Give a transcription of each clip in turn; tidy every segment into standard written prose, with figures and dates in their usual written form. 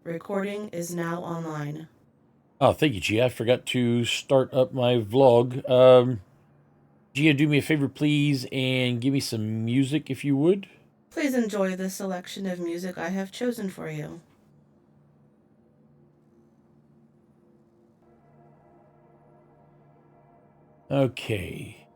Recording is now online. Oh, thank you, Gia. I forgot to start up my vlog. Gia, do me a favor, please, and give me some music if you would. Please enjoy the selection of music I have chosen for you. Okay.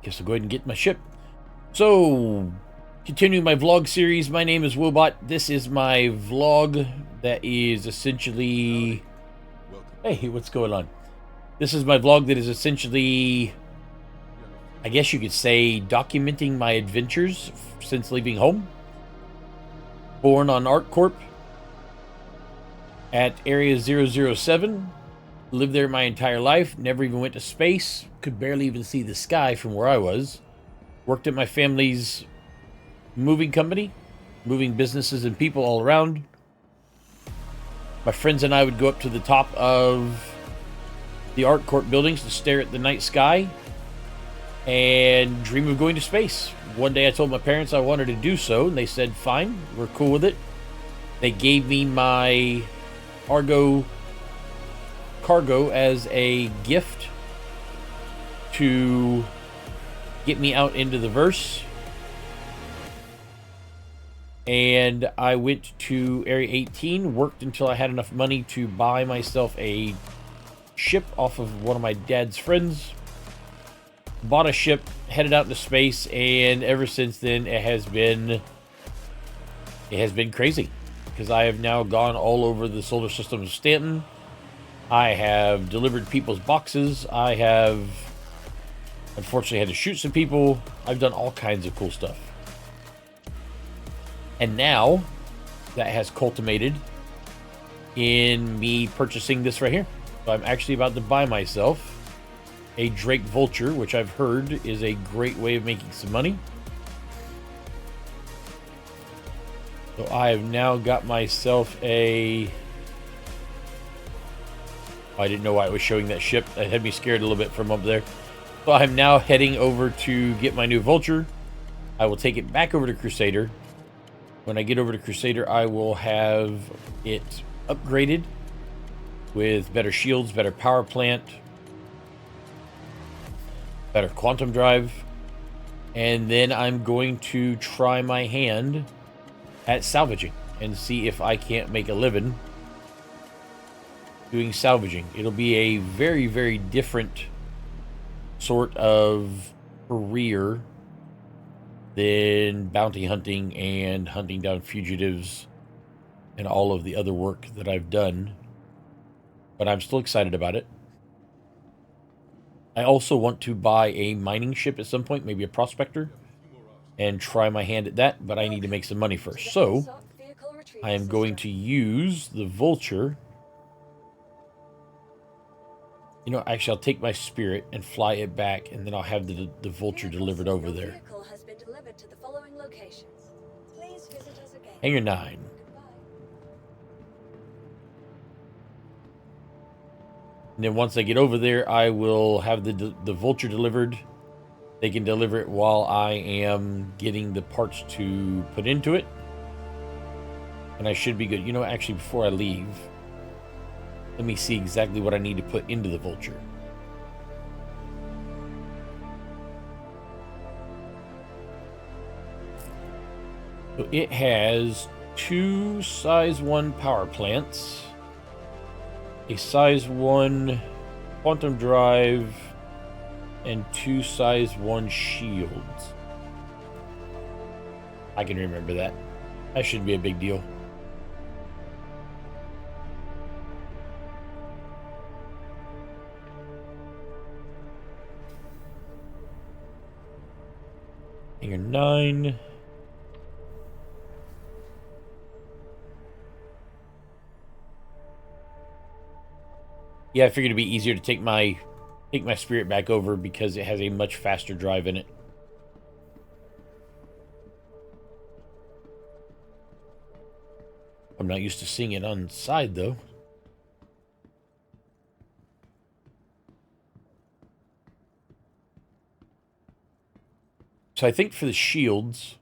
Guess I'll go ahead and get my ship. So, continuing my vlog series, my name is WoahBot. This is my vlog that is essentially... Hey, what's going on? This is my vlog that is essentially, I guess you could say, documenting my adventures since leaving home. Born on ArcCorp at Area 007. Lived there my entire life. Never even went to space. Could barely even see the sky from where I was. Worked at my family's moving company, moving businesses and people all around. My friends and I would go up to the top of the ArcCorp buildings to stare at the night sky and dream of going to space. One day I told my parents I wanted to do so, and they said, fine, we're cool with it. They gave me my cargo as a gift to get me out into the verse. And I went to Area 18, worked until I had enough money to buy myself a ship off of one of my dad's friends. Bought a ship, headed out into space, and ever since then it has been crazy, because I have now gone all over the solar system of Stanton. I have delivered people's boxes. I have unfortunately had to shoot some people. I've done all kinds of cool stuff. And now that has culminated in me purchasing this right here. So I'm actually about to buy myself a Drake Vulture, which I've heard is a great way of making some money. So I have now got myself a... I didn't know why it was showing that ship. That had me scared a little bit from up there. So I'm now heading over to get my new Vulture. I will take it back over to Crusader. When I get over to Crusader, I will have it upgraded with better shields, better power plant, better quantum drive, and then I'm going to try my hand at salvaging and see if I can't make a living doing salvaging. It'll be a very, very different sort of career than bounty hunting and hunting down fugitives and all of the other work that I've done, but I'm still excited about it. I also want to buy a mining ship at some point, maybe a prospector, and try my hand at that, but I need to make some money first. So I am going to use the Vulture. You know, actually, I'll take my Spirit and fly it back, and then I'll have the Vulture delivered over there. Hangar 9. And then once I get over there, I will have the Vulture delivered. They can deliver it while I am getting the parts to put into it. And I should be good. You know, actually, before I leave, let me see exactly what I need to put into the Vulture. So it has 2 size 1 power plants, a size 1 quantum drive, and 2 size 1 shields. I can remember that. That shouldn't be a big deal. Hangar 9. Yeah, I figured it'd be easier to take my Spirit back over because it has a much faster drive in it. I'm not used to seeing it on the side, though. So I think for the shields,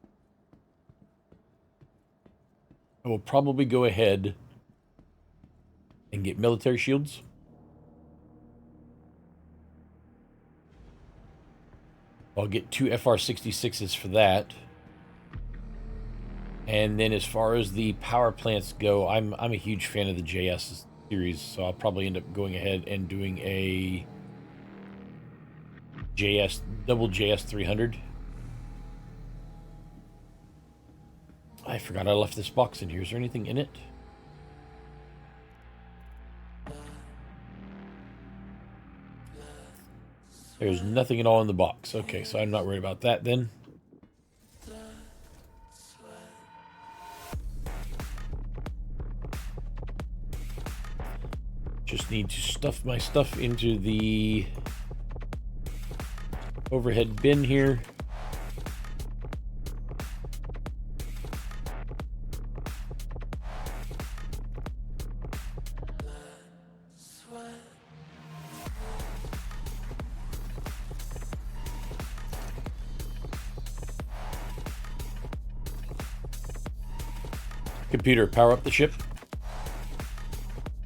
I will probably go ahead and get military shields. I'll get 2 FR66s for that. And then as far as the power plants go, I'm a huge fan of the JS series, so I'll probably end up going ahead and doing a double JS 300. I forgot I left this box in here. Is there anything in it? There's nothing at all in the box. Okay, so I'm not worried about that then. Just need to stuff my stuff into the overhead bin here. Computer, power up the ship.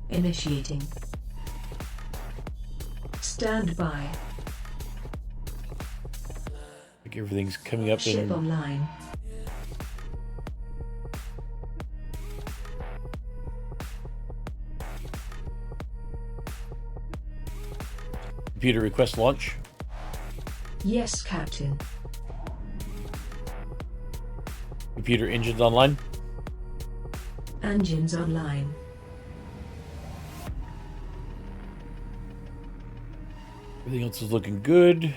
Initiating. Stand by. Like everything's coming up Ship in... online. Computer, request launch. Yes, Captain. Computer, engines online. Engines online. Everything else is looking good.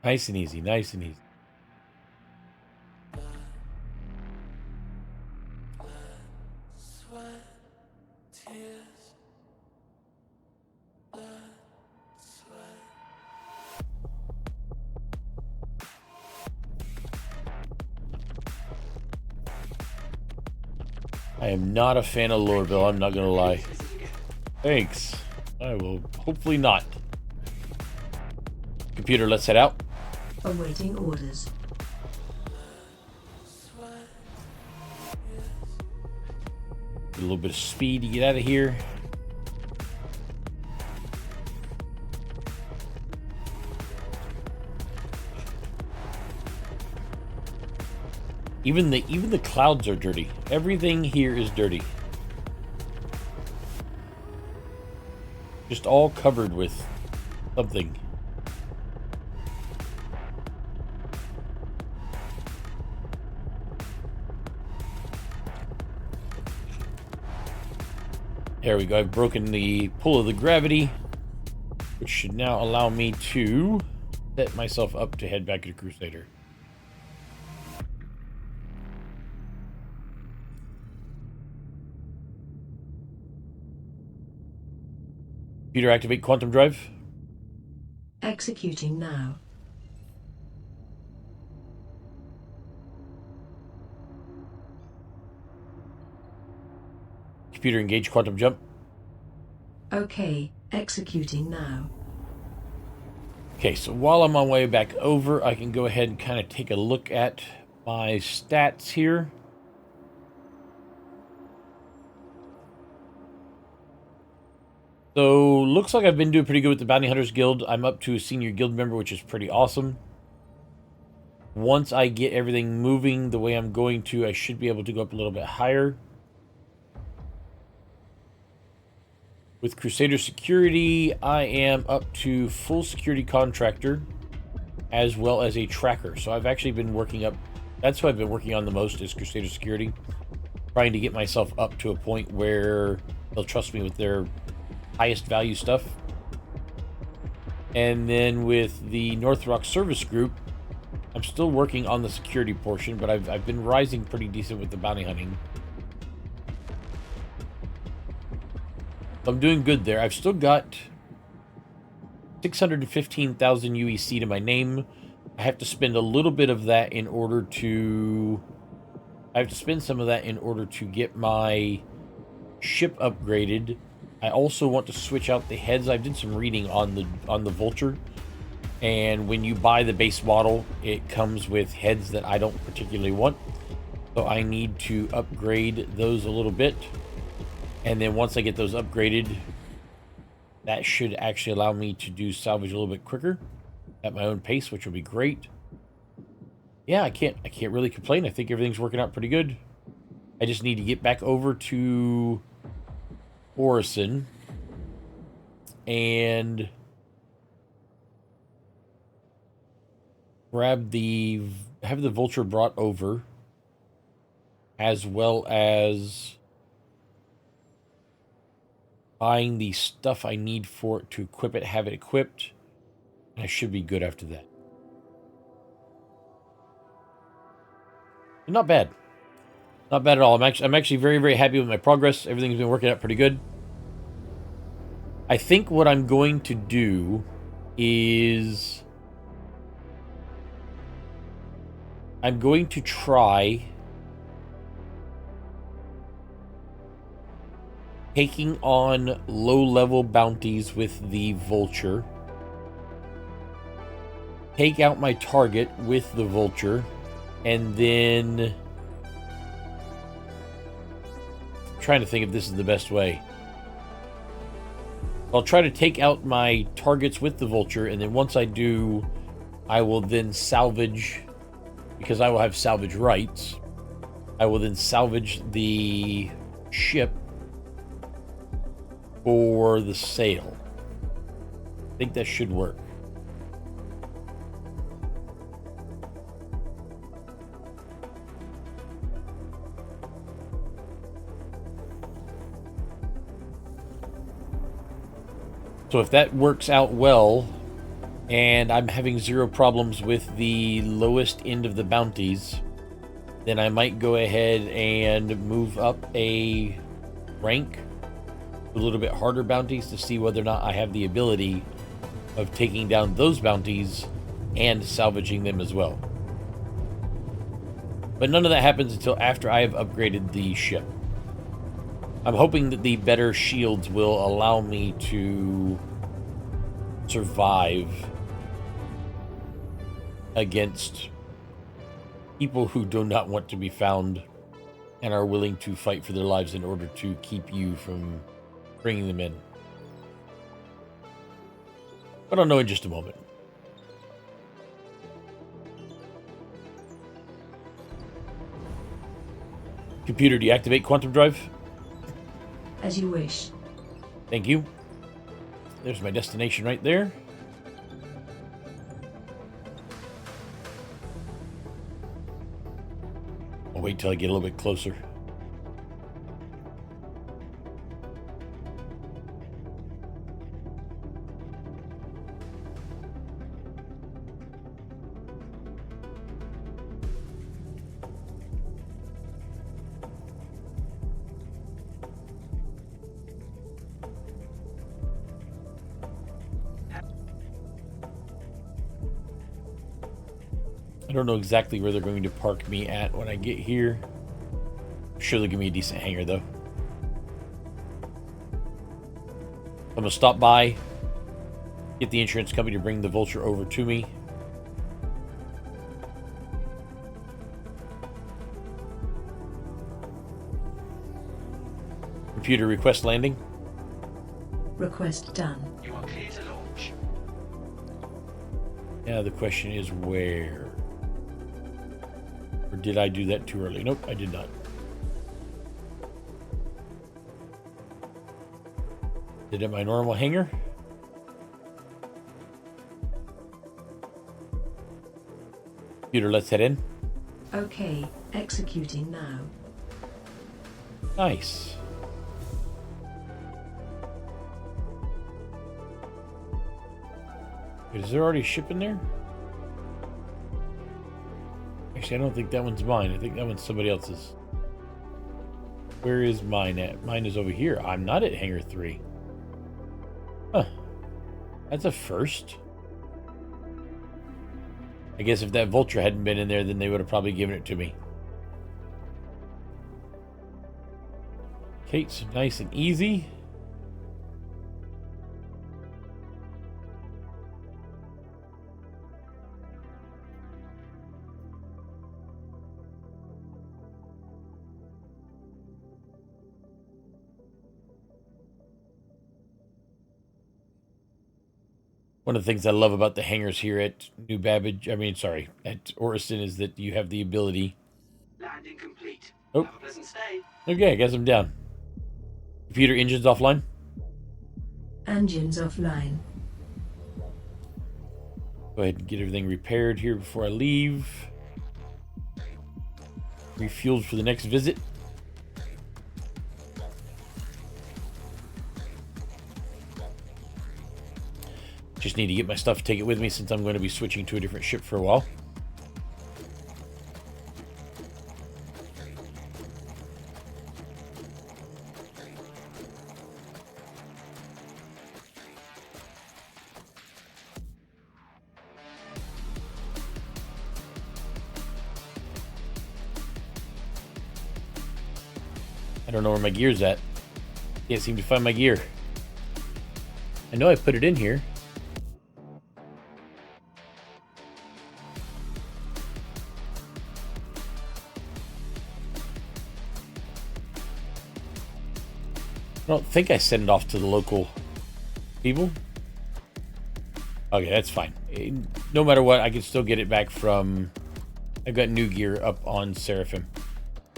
Nice and easy, nice and easy. I am not a fan of Lorville, I'm not gonna lie. Thanks. I will hopefully not. Computer, let's head out. Awaiting orders. Get a little bit of speed to get out of here. Even the clouds are dirty. Everything here is dirty. Just all covered with something. There we go. I've broken the pull of the gravity, which should now allow me to set myself up to head back to Crusader. Computer, activate quantum drive. Executing now. Computer, engage quantum jump. Okay, executing now. Okay, so while I'm on my way back over, I can go ahead and kind of take a look at my stats here. So, looks like I've been doing pretty good with the Bounty Hunters Guild. I'm up to a senior guild member, which is pretty awesome. Once I get everything moving the way I'm going to, I should be able to go up a little bit higher. With Crusader Security, I am up to full security contractor, as well as a tracker. So I've actually been working up, that's what I've been working on the most, is Crusader Security. Trying to get myself up to a point where they'll trust me with their highest value stuff. And then with the North Rock Service Group, I'm still working on the security portion, but I've been rising pretty decent with the bounty hunting. I'm doing good there. I've still got 615,000 UEC to my name. I have to spend a little bit of that in order to I have to spend some of that in order to get my ship upgraded. I also want to switch out the heads. I did some reading on the Vulture, and when you buy the base model, it comes with heads that I don't particularly want. So I need to upgrade those a little bit. And then once I get those upgraded, that should actually allow me to do salvage a little bit quicker at my own pace, which will be great. Yeah, I can't really complain. I think everything's working out pretty good. I just need to get back over to Orison and have the Vulture brought over, as well as buying the stuff I need for it to equip it, have it equipped, and I should be good after that. Not bad. Not bad at all. I'm actually very, very happy with my progress. Everything's been working out pretty good. I think what I'm going to do is I'm going to try taking on low-level bounties with the Vulture. Take out my target with the Vulture. And then I'm trying to think if this is the best way. I'll try to take out my targets with the Vulture, and then once I do, I will then salvage, because I will have salvage rights. I will then salvage the ship for the sale. I think that should work. So if that works out well, and I'm having zero problems with the lowest end of the bounties, then I might go ahead and move up a rank, a little bit harder bounties, to see whether or not I have the ability of taking down those bounties and salvaging them as well. But none of that happens until after I have upgraded the ship. I'm hoping that the better shields will allow me to survive against people who do not want to be found and are willing to fight for their lives in order to keep you from bringing them in. But I'll know in just a moment. Computer, deactivate quantum drive. As you wish. Thank you. There's my destination right there. I'll wait till I get a little bit closer. I don't know exactly where they're going to park me at when I get here. I'm sure they'll give me a decent hangar, though. I'm going to stop by, get the insurance company to bring the Vulture over to me. Computer, request landing. Request done. You are clear to launch. Now the question is where? Or did I do that too early? Nope, I did not. Did it my normal hangar? Computer, let's head in. Okay, executing now. Nice. Is there already a ship in there? Actually, I don't think that one's mine. I think that one's somebody else's. Where is mine at? Mine is over here. I'm not at Hangar 3. Huh. That's a first. I guess if that Vulture hadn't been in there, then they would have probably given it to me. Okay, so nice and easy. One of the things I love about the hangars here at at Orison is that you have the ability. Landing complete. Oh. Have a pleasant stay. Okay, I guess I'm down. Computer engines offline. Engines offline. Go ahead and get everything repaired here before I leave. Refueled for the next visit. Just need to get my stuff, take it with me since I'm going to be switching to a different ship for a while. I don't know where my gear's at. Can't seem to find my gear. I know I put it in here. I don't think I sent it off to the local people. Okay, that's fine. No matter what, I can still get it back from... I've got new gear up on Seraphim.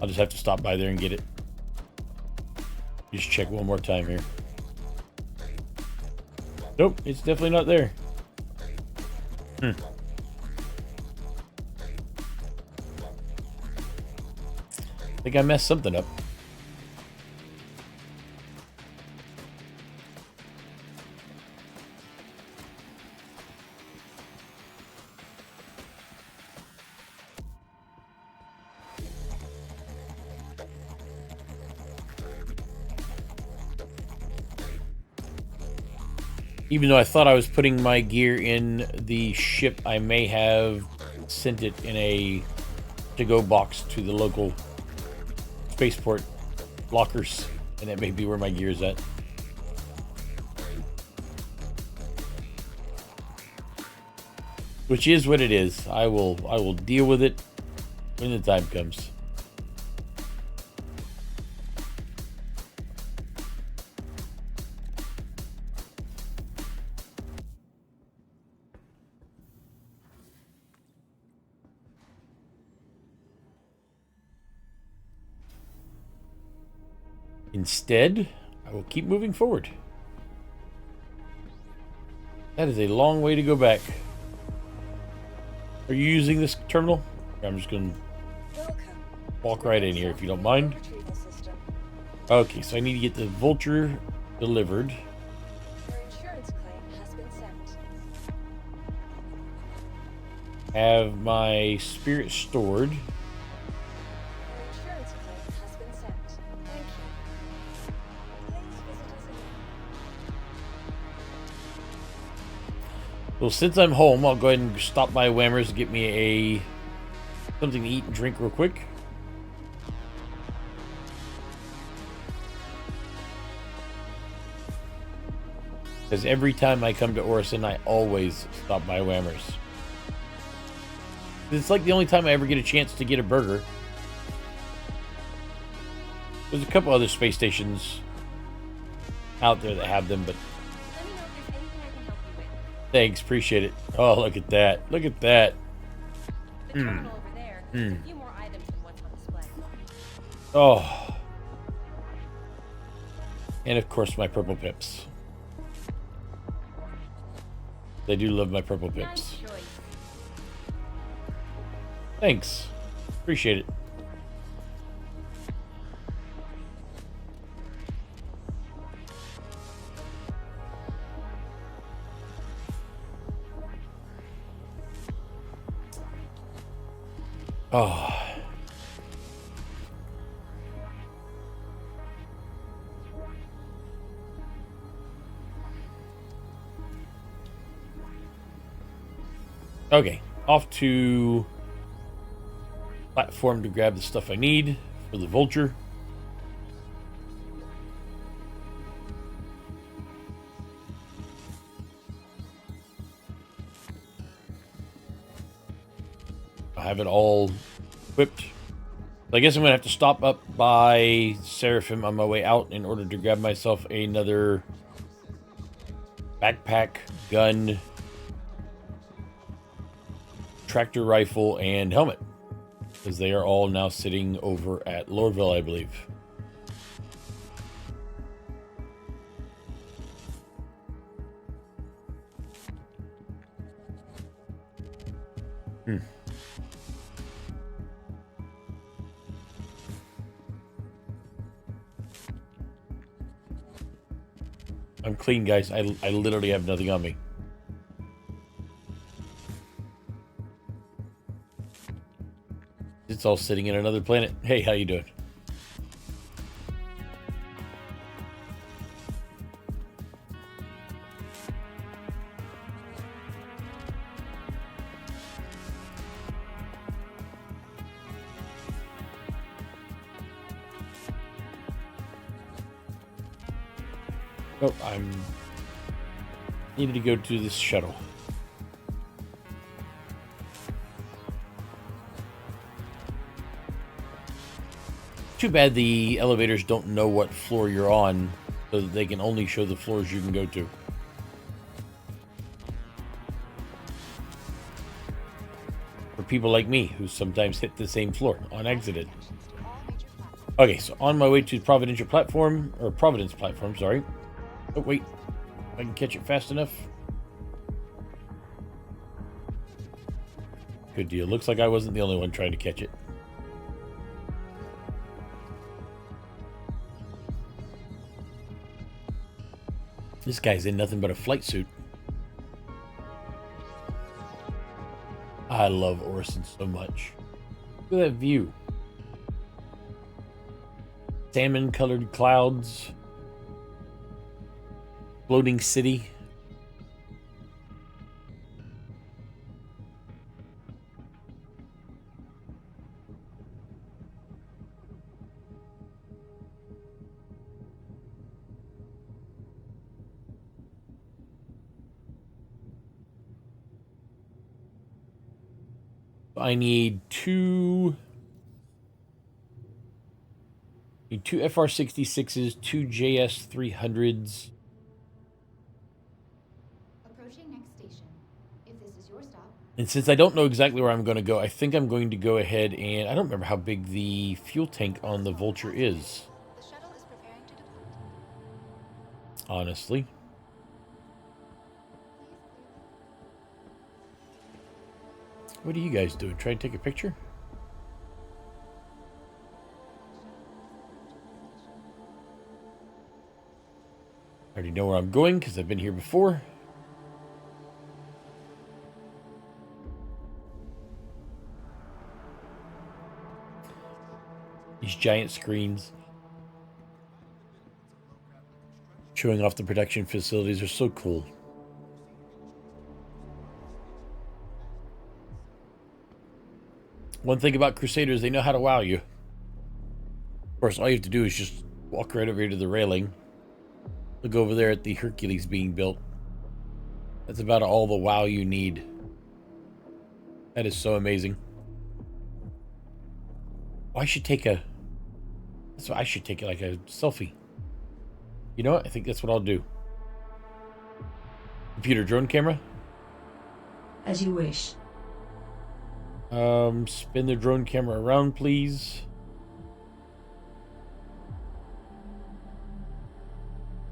I'll just have to stop by there and get it. Just check one more time here. Nope, it's definitely not there. I think I messed something up. Even though I thought I was putting my gear in the ship, I may have sent it in a to-go box to the local spaceport lockers, and that may be where my gear is at. Which is what it is. I will deal with it when the time comes. Instead, I will keep moving forward. That is a long way to go back. Are you using this terminal? I'm just going to walk right in here if you don't mind. Okay, so I need to get the Vulture delivered. Your insurance claim has been sent. Have my spirit stored. Your insurance claim has been sent. Thank you. Please visit us again. Well, since I'm home, I'll go ahead and stop by Whammers and get me something to eat and drink real quick. Because every time I come to Orison, I always stop by Whammers. It's like the only time I ever get a chance to get a burger. There's a couple other space stations out there that have them, but Let me know if there's anything I can help you with. thanks, appreciate it. Oh, look at that. Look at that. The terminal over there has a few more items than what's on display. Oh. And of course, my purple pips. They do love my purple pips. Nice choice. Thanks. Appreciate it. Oh. Okay, off to platform to grab the stuff I need for the Vulture. have it all equipped. I guess I'm going to have to stop up by Seraphim on my way out in order to grab myself another backpack, gun, tractor rifle, and helmet. Because they are all now sitting over at Lorville, I believe. I'm clean, guys. I literally have nothing on me. It's all sitting in another planet. Hey, how you doing? Oh, I'm needed to go to this shuttle. Too bad the elevators don't know what floor you're on, so that they can only show the floors you can go to. For people like me, who sometimes hit the same floor on accident. Okay, so on my way to Providential platform, or Providence platform, sorry. Oh, wait. If I can catch it fast enough. Good deal. Looks like I wasn't the only one trying to catch it. This guy's in nothing but a flight suit. I love Orison so much. Look at that view. Salmon-colored clouds. Floating city. I need two FR-66s, two JS-300s. Approaching next station. If this is your stop. And since I don't know exactly where I'm going to go, I think I'm going to go ahead and... I don't remember how big the fuel tank on the Vulture is. The shuttle is preparing to depart. Honestly. What are you guys doing? Try and take a picture? I already know where I'm going because I've been here before. These giant screens showing off the production facilities are so cool. One thing about Crusaders, they know how to wow you. Of course, all you have to do is just walk right over here to the railing. Look over there at the Hercules being built. That's about all the wow you need. That is so amazing. Oh, I should take a... That's what I should take it, like a selfie. You know what? I think that's what I'll do. Computer drone camera. As you wish. Spin the drone camera around, please.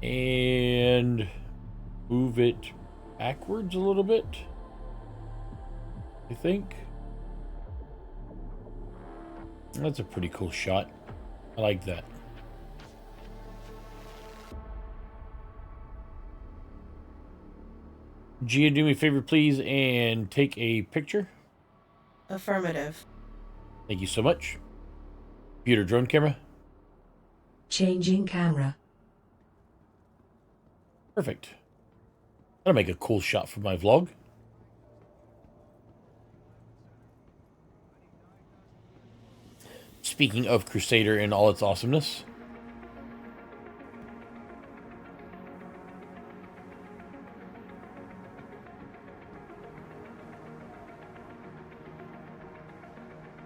And move it backwards a little bit, I think. That's a pretty cool shot. I like that. Gia, do me a favor, please, and take a picture. Affirmative. Thank you so much. Computer drone camera. Changing camera. Perfect. That'll make a cool shot for my vlog. Speaking of Crusader and all its awesomeness.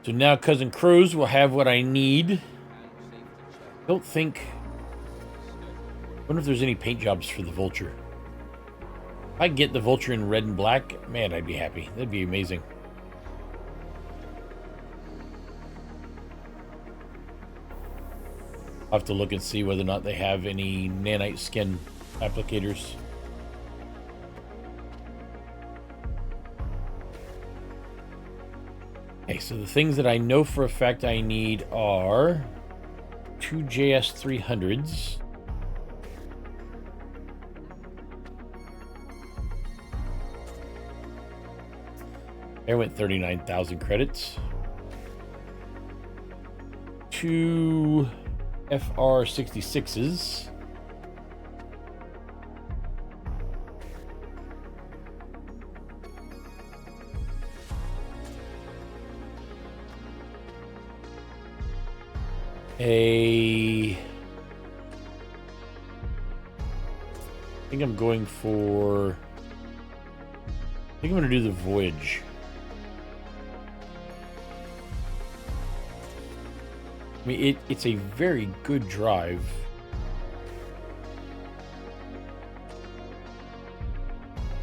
So now Cousin Crows will have what I need. Don't think... I wonder if there's any paint jobs for the Vulture. If I get the Vulture in red and black, man, I'd be happy. That'd be amazing. I'll have to look and see whether or not they have any nanite skin applicators. Okay, so the things that I know for a fact I need are 2 JS300s. There went 39,000 credits. 2 FR66s. I think I'm going for... I think I'm going to do the Voyage. I mean, it's a very good drive.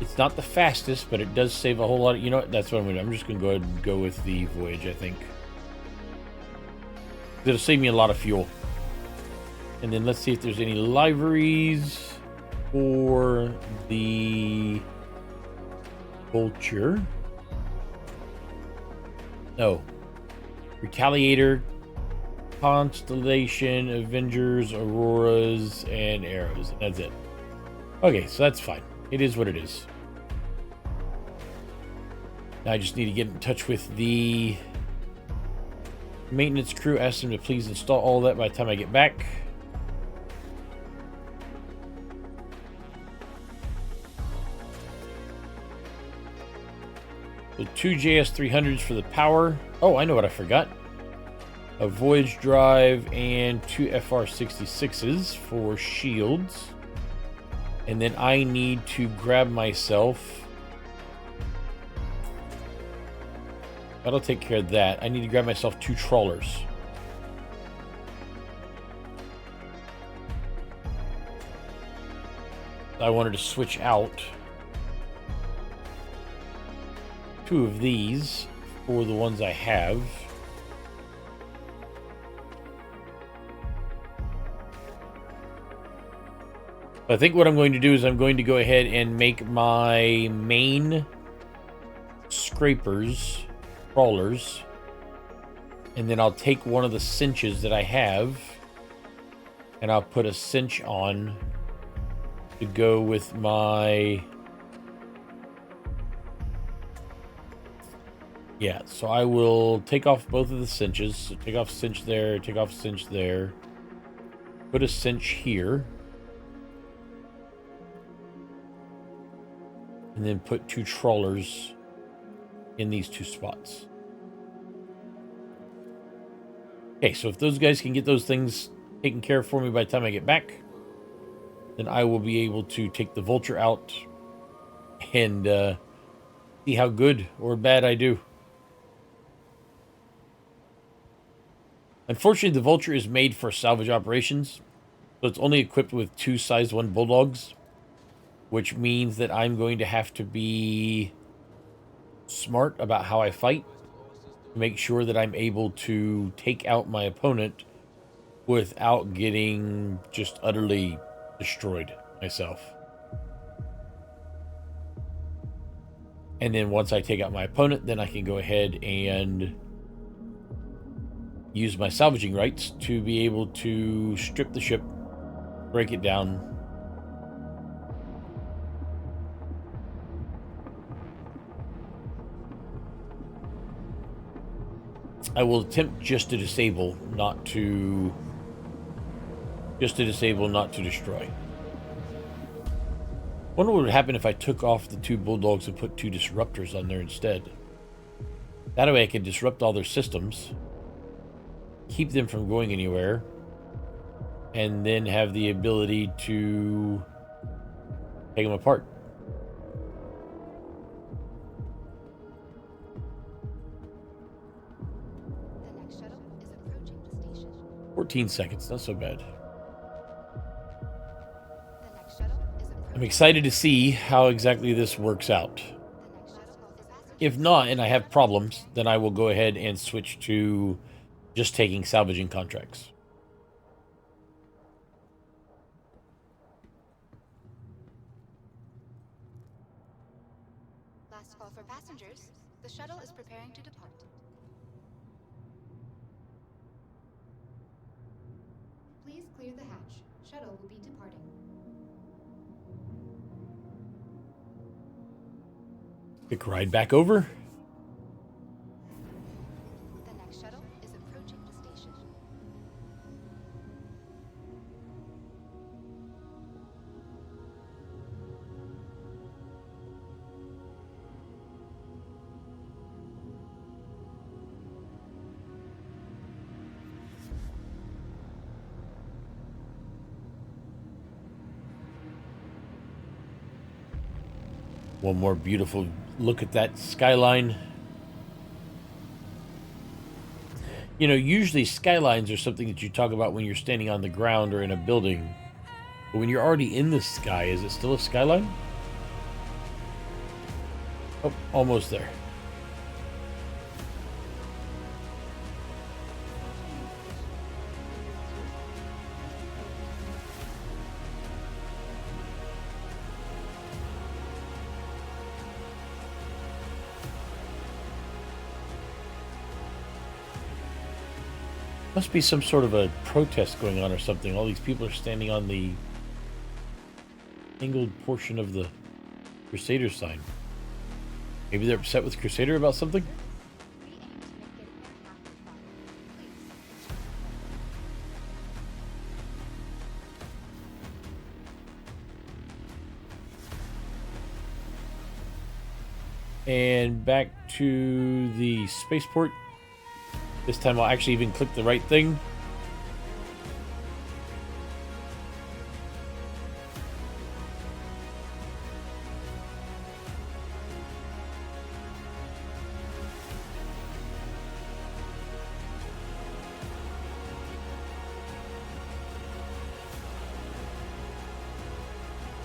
It's not the fastest, but it does save a whole lot. You know what? That's what I'm going to do. I'm just going to go ahead and go with the Voyage, I think. It'll save me a lot of fuel. And then let's see if there's any liveries for the Vulture. No. Retaliator, Constellation, Avengers, Auroras, and Arrows. And that's it. Okay, so that's fine. It is what it is. Now I just need to get in touch with the maintenance crew. Ask them to please install all that by the time I get back. So 2 JS300s for the power. Oh, I know what I forgot. A Voyage drive and 2 FR66s for shields. And then I need to grab myself... That'll take care of that. I need to grab myself 2 trawlers. I wanted to switch out 2 of these for the ones I have. I think what I'm going to do is I'm going to go ahead and make my main scrapers crawlers, and then I'll take one of the cinches that I have and I'll put a cinch on to go with my... Yeah, so I will take off both of the cinches. So take off cinch there, take off cinch there, put a cinch here, and then put 2 trawlers in these 2 spots. Okay, so if those guys can get those things taken care of for me by the time I get back, then I will be able to take the Vulture out and see how good or bad I do. Unfortunately, the Vulture is made for salvage operations, so it's only equipped with 2 size 1 bulldogs, which means that I'm going to have to be smart about how I fight to make sure that I'm able to take out my opponent without getting just utterly destroyed myself. And then once I take out my opponent, then I can go ahead and use my salvaging rights to be able to strip the ship, break it down, I will attempt just to disable, not to... Just to disable, not to destroy. Wonder what would happen if I took off the 2 bulldogs and put 2 disruptors on there instead. That way I can disrupt all their systems, keep them from going anywhere, and then have the ability to take them apart. 14 seconds, not so bad. The next shuttle is approaching. I'm excited to see how exactly this works out. The next shuttle is passengers. If not, and I have problems, then I will go ahead and switch to just taking salvaging contracts. Last call for passengers. The shuttle is preparing to depart. Please clear the hatch. Shuttle will be departing. Quick ride back over. The next shuttle is approaching the station. One more beautiful look at that skyline. You know, usually skylines are something that you talk about when you're standing on the ground or in a building. But when you're already in the sky, is it still a skyline? Oh, almost there. Must be some sort of a protest going on or something. All these people are standing on the angled portion of the Crusader sign. Maybe they're upset with Crusader about something? We aim to make getting there half the fun. Please. And back to the spaceport. This time I'll actually even click the right thing.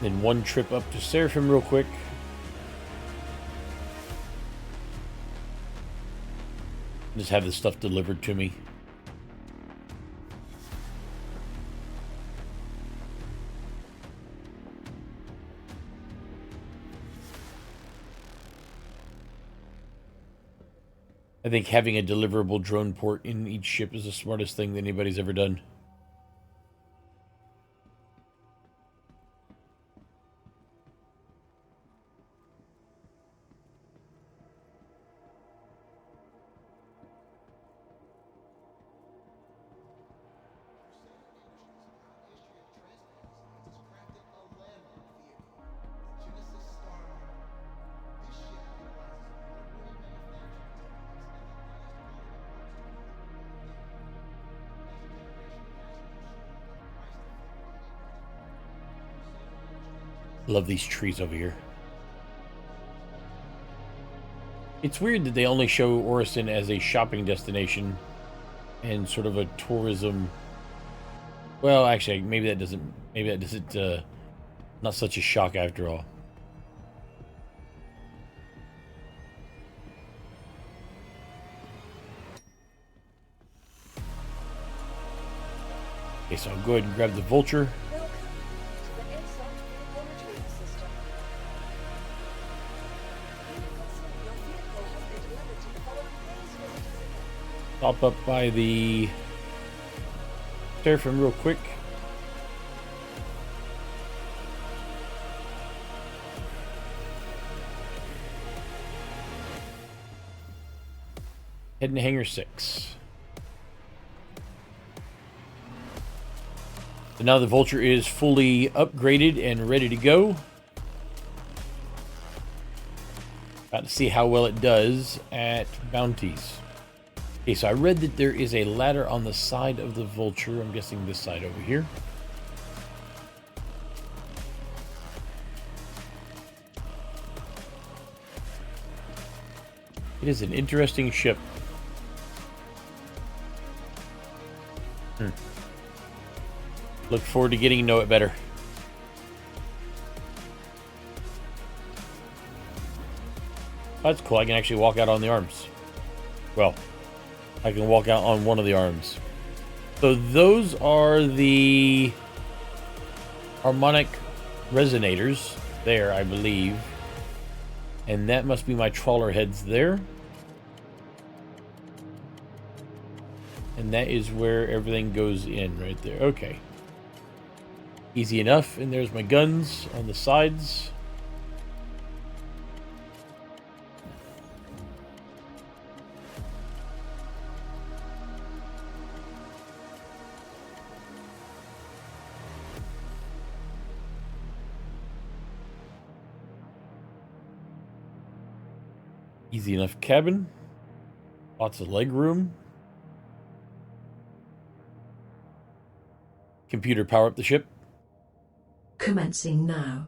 Then one trip up to Seraphim real quick. Just have this stuff delivered to me. I think having a deliverable drone port in each ship is the smartest thing that anybody's ever done. Love these trees over here. It's weird that they only show Orison as a shopping destination and sort of a tourism. Well, actually, maybe that doesn't. Not such a shock after all. Okay, so I'll go ahead and grab the vulture. Welcome to the Insult Vehicle Retrieval System. Your vehicle has been delivered to the following base visitors. Stop up by the Seraphim real quick. Heading to Hangar 6. So now the Vulture is fully upgraded and ready to go. About to see how well it does at bounties. Okay, so I read that there is a ladder on the side of the Vulture. I'm guessing this side over here. It is an interesting ship. Look forward to getting to know it better. Oh, that's cool. I can actually walk out on the arms. Well, I can walk out on one of the arms. So those are the harmonic resonators there, I believe. And that must be my trawler heads there. And that is where everything goes in right there. Okay. Easy enough. And there's my guns on the sides. Easy enough cabin. Lots of leg room. Computer, power up the ship. Commencing now.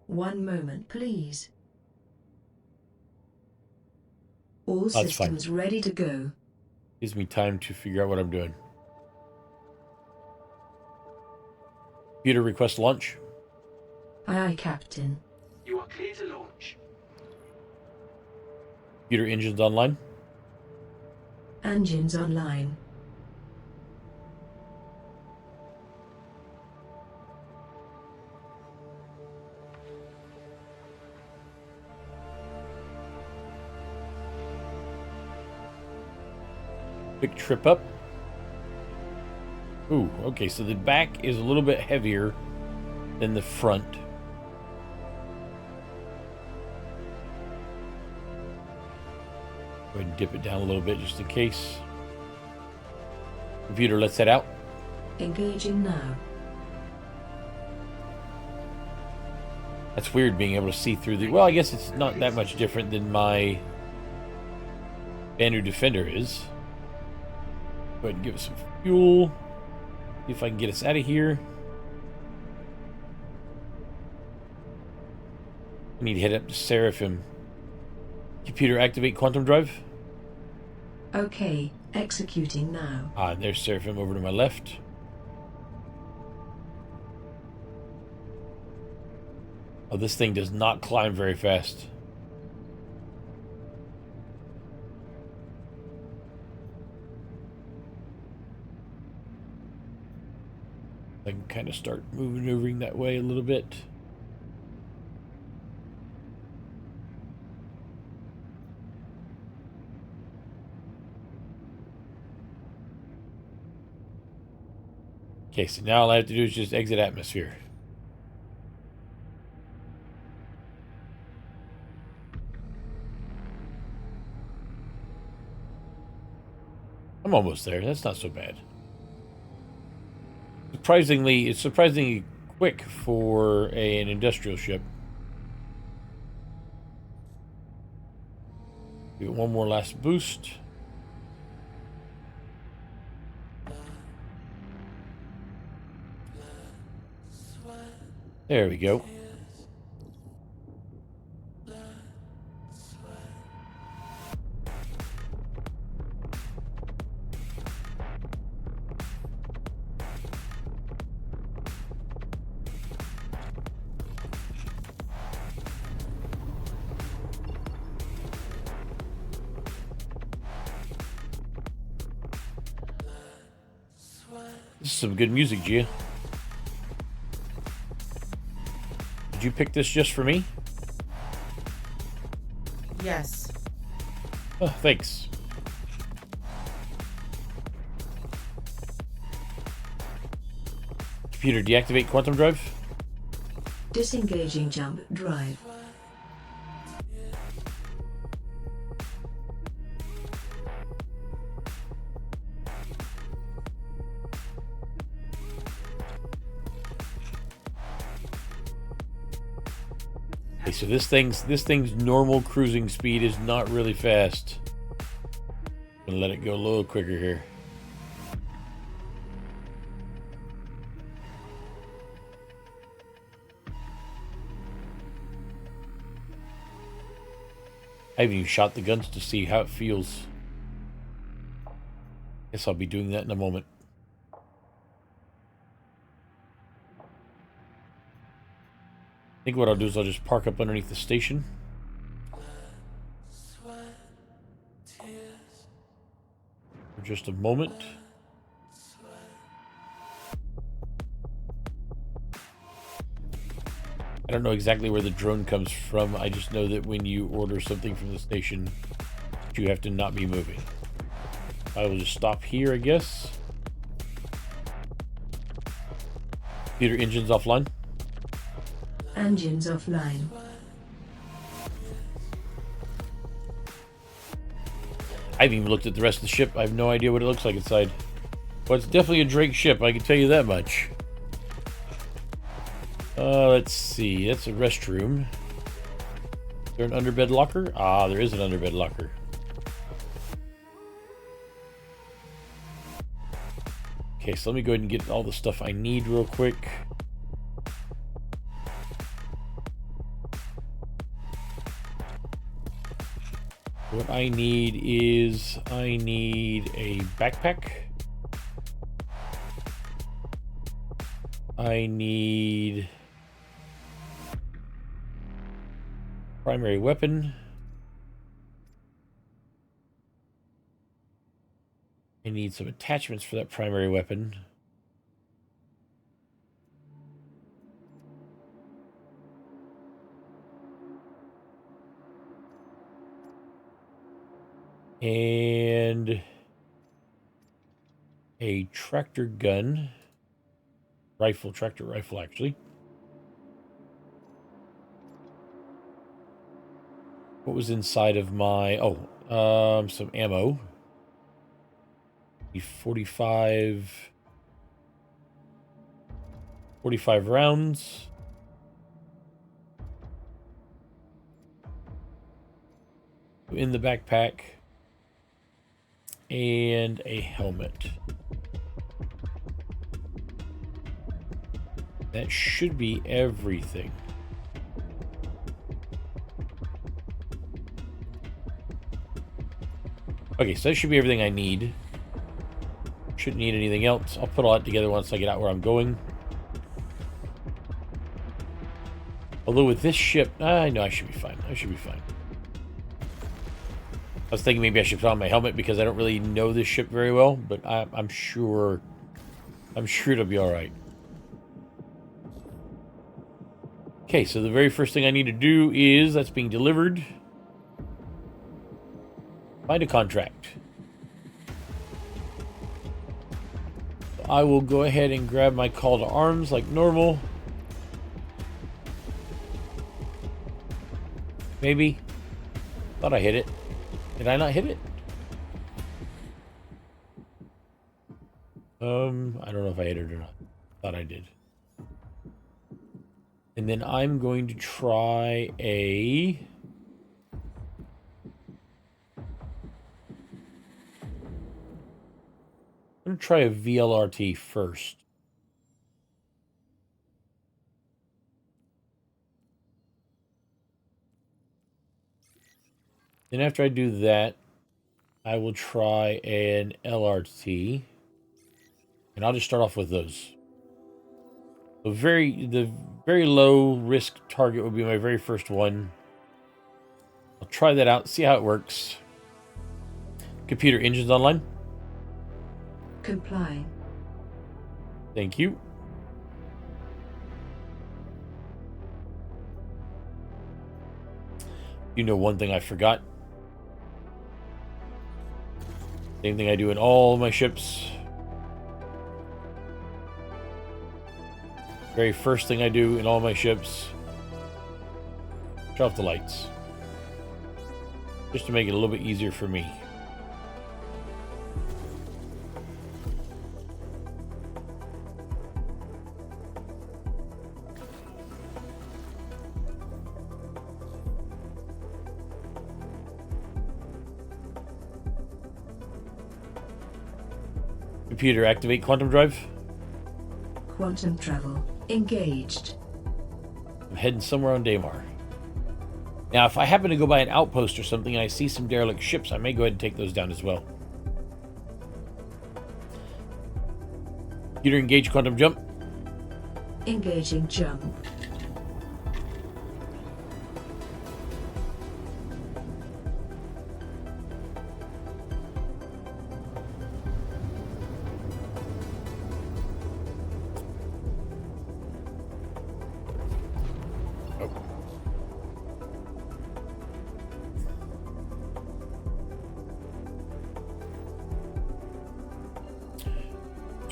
1 moment, please. All That's fine. systems ready to go. Gives me time to figure out what I'm doing. Computer, request launch. Aye, aye, Captain. You are clear to launch. Computer, engines online. Engines online. Quick trip up. Ooh, okay, so the back is a little bit heavier than the front. Go ahead and dip it down a little bit just in case. Computer, let's head out. Engaging now. That's weird being able to see through the... Well, I guess it's not that much different than my Banner Defender is. Go ahead and give us some fuel. See if I can get us out of here. We need to head up to Seraphim. Computer, activate quantum drive. Okay, executing now. Ah, there's Seraphim over to my left. Oh, this thing does not climb very fast. I can kind of start maneuvering that way a little bit. Okay, so now all I have to do is just exit atmosphere. I'm almost there. That's not so bad. It's surprisingly quick for an industrial ship. Give it one more last boost. There we go. This is some good music, Gia. Did you pick this just for me? Yes. Oh, thanks. Computer, deactivate quantum drive. Disengaging jump drive. Okay, so this thing's normal cruising speed is not really fast. I'm gonna let it go a little quicker here. I haven't even shot the guns to see how it feels. Guess I'll be doing that in a moment. think what I'll do is I'll just park up underneath the station. For just a moment. I don't know exactly where the drone comes from. I just know that when you order something from the station, you have to not be moving. I will just stop here, I guess. Computer engines offline. Engines offline. I haven't even looked at the rest of the ship. I have no idea what it looks like inside. Well, it's definitely a Drake ship, I can tell you that much. Let's see. That's a restroom. Is there an underbed locker? Ah, there is an underbed locker. Okay, so let me go ahead and get all the stuff I need real quick. What I need is, I need a backpack. I need primary weapon. I need some attachments for that primary weapon. And a tractor gun. Tractor rifle, actually. What was inside of my... Oh, some ammo. 45 rounds. In the backpack. And a helmet. That should be everything. Okay, so that should be everything I need. Shouldn't need anything else. I'll put all that together once I get out where I'm going. Although with this ship, I know I should be fine. I should be fine. I was thinking maybe I should put on my helmet because I don't really know this ship very well, but I'm sure it'll be all right. Okay, so the very first thing I need to do is, that's being delivered. Find a contract. I will go ahead and grab my call to arms like normal. Maybe. Thought I hit it. Did I not hit it? I don't know if I hit it or not. Thought I did. And then I'm going to try a... I'm going to try a VLRT first. Then after I do that, I will try an LRT. And I'll just start off with those. The very low risk target would be my very first one. I'll try that out, see how it works. Computer engines online. Comply. Thank you. You know, one thing I forgot. Same thing I do in all my ships. Very first thing I do in all my ships. Turn off the lights. Just to make it a little bit easier for me. Computer, activate quantum drive. Quantum travel engaged. I'm heading somewhere on Daymar. Now, if I happen to go by an outpost or something and I see some derelict ships, I may go ahead and take those down as well. Computer, engage quantum jump. Engaging jump.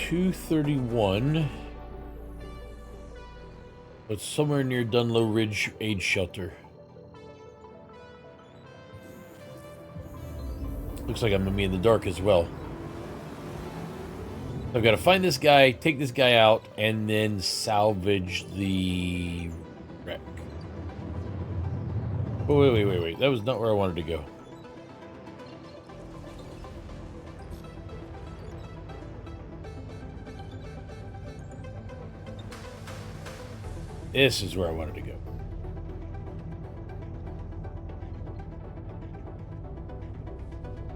231. It's somewhere near Dunlow Ridge Age Shelter. Looks like I'm gonna be in the dark as well. I've got to find this guy, take this guy out, and then salvage the wreck. Oh, wait. That was not where I wanted to go. This is where I wanted to go.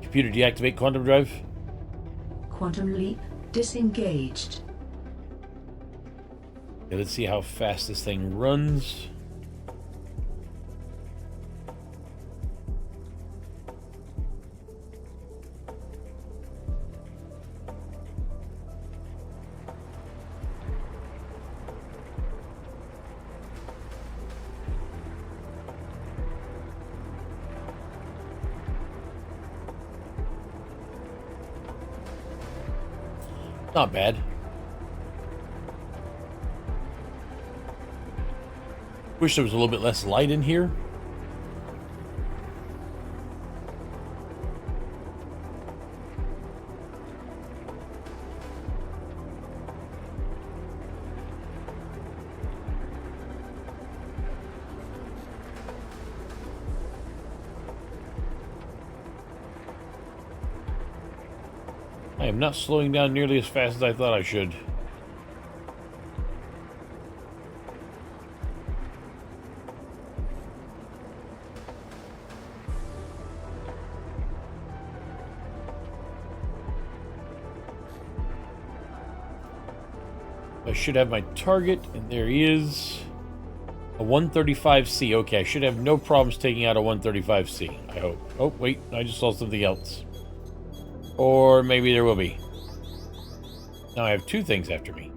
Computer deactivate quantum drive. Quantum leap disengaged. Okay, let's see how fast this thing runs. Not bad. Wish there was a little bit less light in here. I am not slowing down nearly as fast as I thought I should. I should have my target, and there he is. A 135C. Okay, I should have no problems taking out a 135C, I hope. Oh, wait, I just saw something else. Or maybe there will be. Now I have two things after me.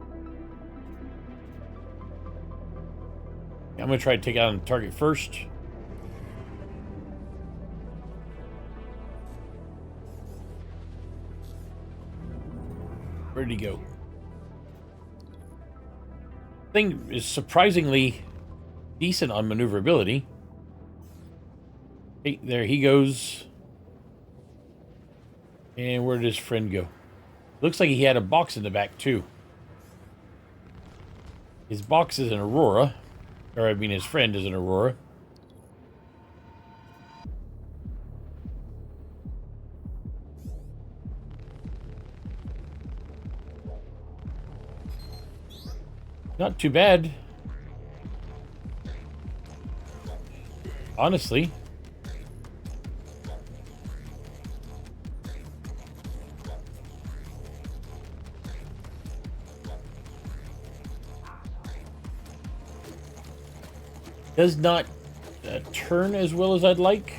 I'm going to try to take out a target first. Where'd he go? Thing is surprisingly decent on maneuverability. Hey, there he goes. And where did his friend go? Looks like he had a box in the back, too. His box is an Aurora. Or, I mean, his friend is an Aurora. Not too bad. Honestly. Does not turn as well as I'd like.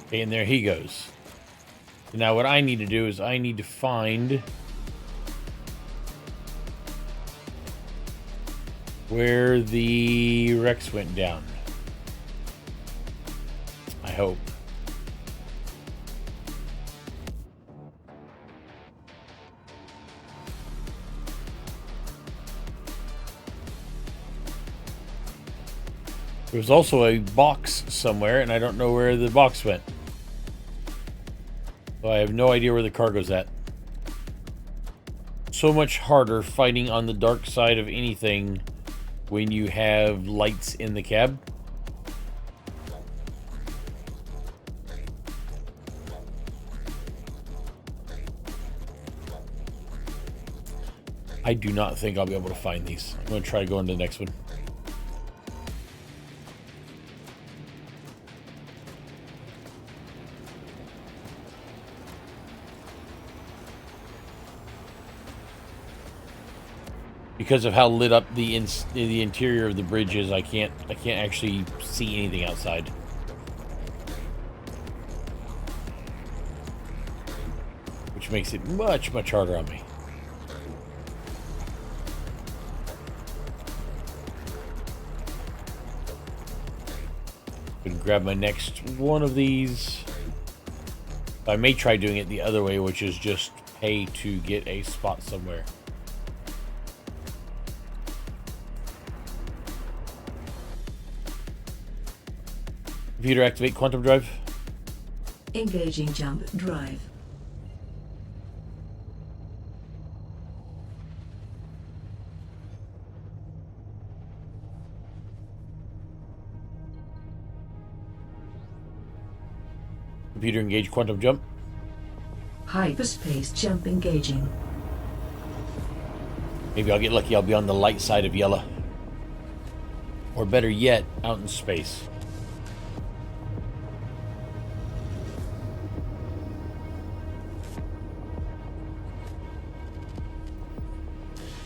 Okay, and there he goes. So now what I need to do is I need to find where the Rex went down. I hope. There's also a box somewhere, and I don't know where the box went. So I have no idea where the cargo's at. So much harder fighting on the dark side of anything when you have lights in the cab. I do not think I'll be able to find these. I'm going to try to go into the next one. Because of how lit up the interior of the bridge is, I can't actually see anything outside. Which makes it much harder on me. Gonna grab my next one of these. I may try doing it the other way, which is just pay to get a spot somewhere. Computer, activate quantum drive. Engaging jump drive. Computer, engage quantum jump. Hyperspace jump engaging. Maybe I'll get lucky. I'll be on the light side of yellow. Or better yet, out in space.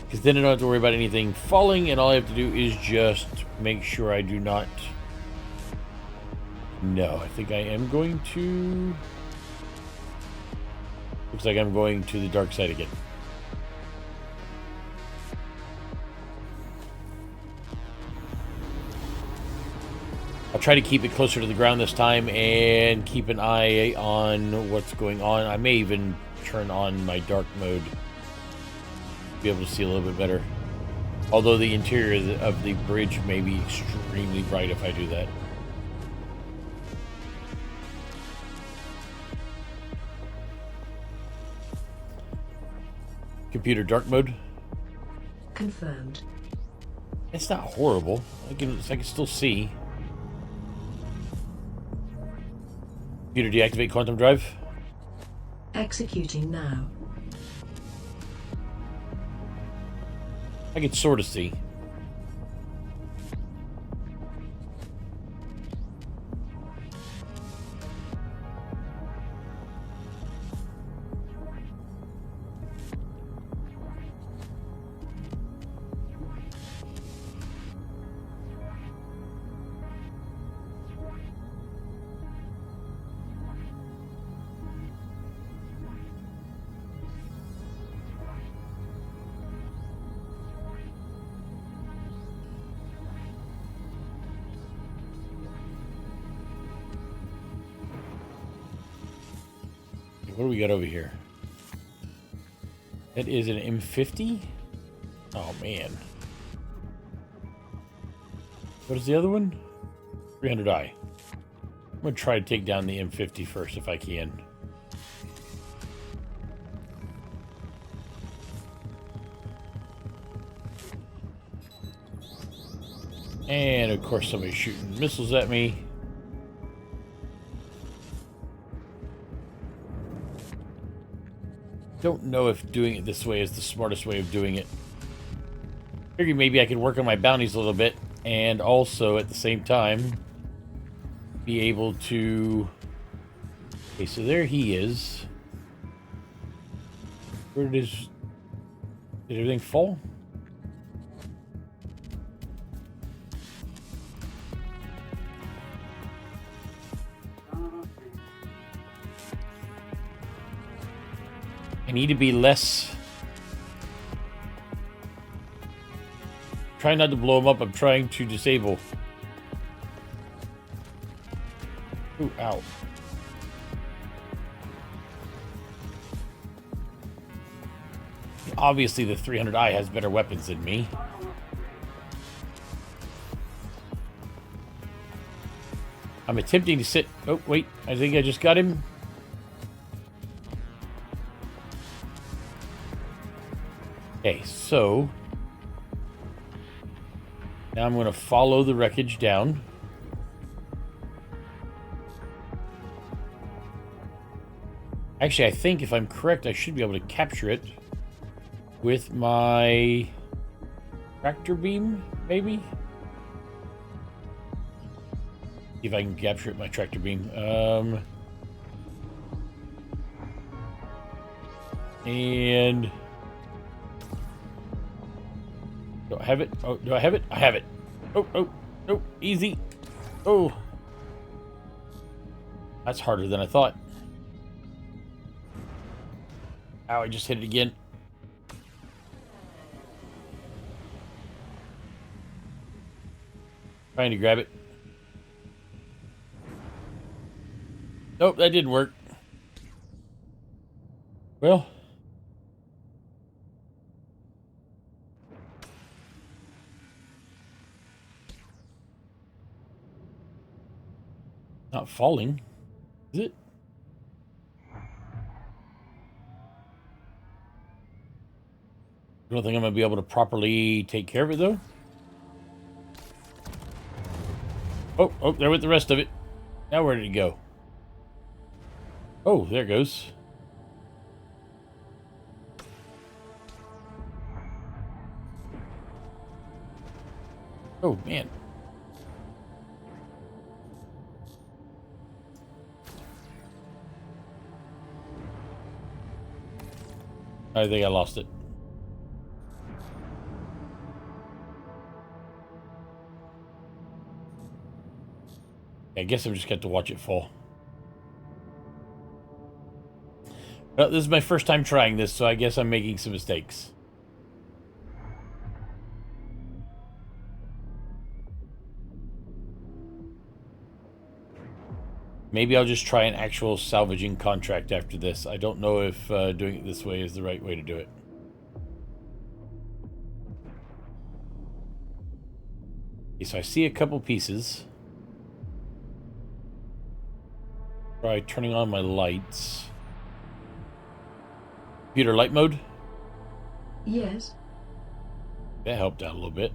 Because then I don't have to worry about anything falling, and all I have to do is just make sure I do not... No, I think I am going to... Looks like I'm going to the dark side again. I'll try to keep it closer to the ground this time and keep an eye on what's going on. I may even turn on my dark mode to be able to see a little bit better. Although the interior of the bridge may be extremely bright if I do that. Computer dark mode. Confirmed. It's not horrible. I can still see. Computer deactivate quantum drive. Executing now. I can sort of see. What do we got over here? That is an M50? Oh, man. What is the other one? 300i. I'm going to try to take down the M50 first if I can. And, of course, somebody's shooting missiles at me. Don't know if doing it this way is the smartest way of doing it. Figured maybe I could work on my bounties a little bit and also at the same time be able to... Okay, so there he is. Where did everything fall? I need to be less... Try not to blow him up. I'm trying to disable. Ooh, ow. Obviously, the 300i has better weapons than me. I'm attempting to sit... Oh, wait. I think I just got him. Okay, so now I'm going to follow the wreckage down. Actually, I think if I'm correct, I should be able to capture it with my tractor beam, maybe? See if I can capture it with my tractor beam. And... Do I have it? Oh, do I have it? I have it. Oh, oh, oh, easy. Oh. That's harder than I thought. Ow, I just hit it again. Trying to grab it. Nope, that didn't work. Well, not falling, is it? I don't think I'm going to be able to properly take care of it, though. Oh, there went the rest of it. Now where did it go? Oh, there it goes. Oh, man. I think I lost it. I guess I'm just got to watch it fall. Well, this is my first time trying this, so I guess I'm making some mistakes. Maybe I'll just try an actual salvaging contract after this. I don't know if doing it this way is the right way to do it. Okay, so I see a couple pieces. Try turning on my lights. Computer light mode? Yes. That helped out a little bit.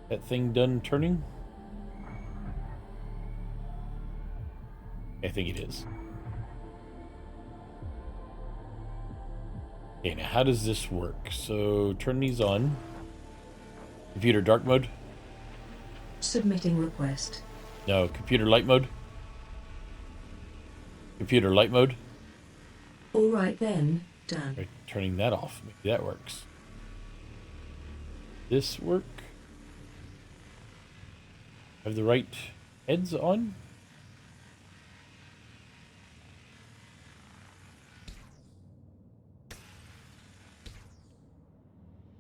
That thing done turning? I think it is. Okay, now how does this work? So turn these on. Computer dark mode? Submitting request. No, computer light mode? Computer light mode? All right then, done. Try turning that off. Maybe that works. This work? Have the right heads on?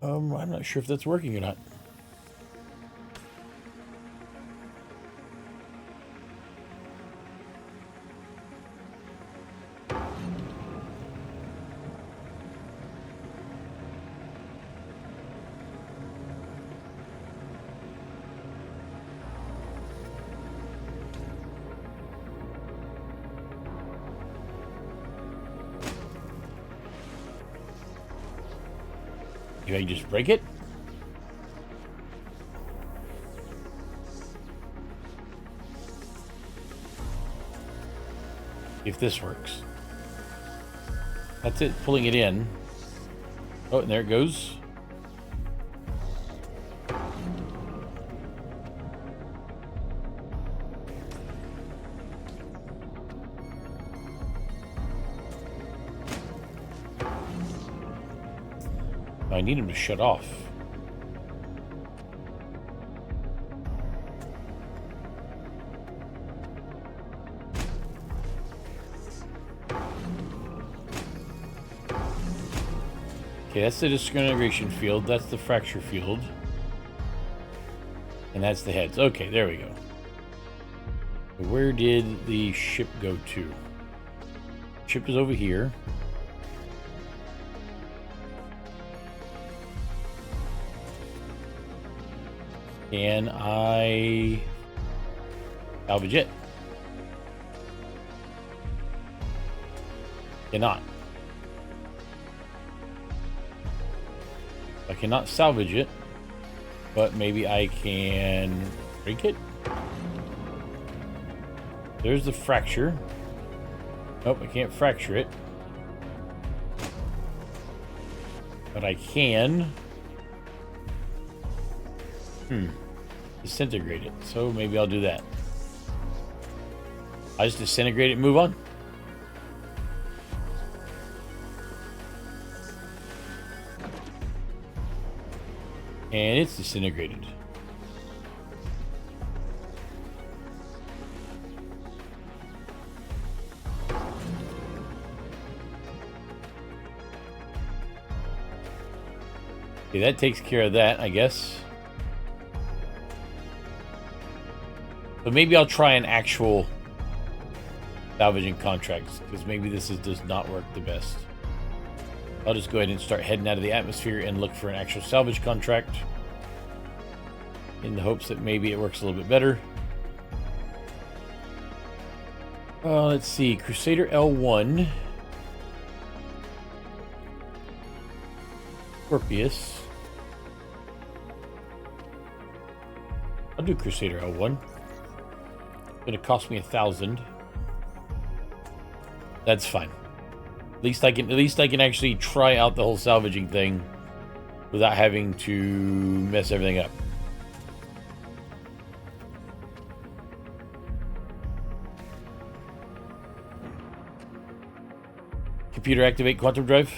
I'm not sure if that's working or not. Can I just break it? If this works. That's it, pulling it in. Oh, and there it goes. I need him to shut off. Okay, that's the disintegration field. That's the fracture field. And that's the heads. Okay, there we go. Where did the ship go to? Ship is over here. Can I salvage it? Cannot. I cannot salvage it, but maybe I can break it. There's the fracture. Nope, I can't fracture it. But I can disintegrate it. So maybe I'll do that. I just disintegrate it and move on. And it's disintegrated. Okay, that takes care of that, I guess. But maybe I'll try an actual salvaging contracts, because maybe does not work the best. I'll just go ahead and start heading out of the atmosphere and look for an actual salvage contract in the hopes that maybe it works a little bit better. Let's see. Crusader L1. Scorpius. I'll do Crusader L1. It's gonna cost me 1,000. That's fine. At least I can actually try out the whole salvaging thing without having to mess everything up. Computer activate quantum drive.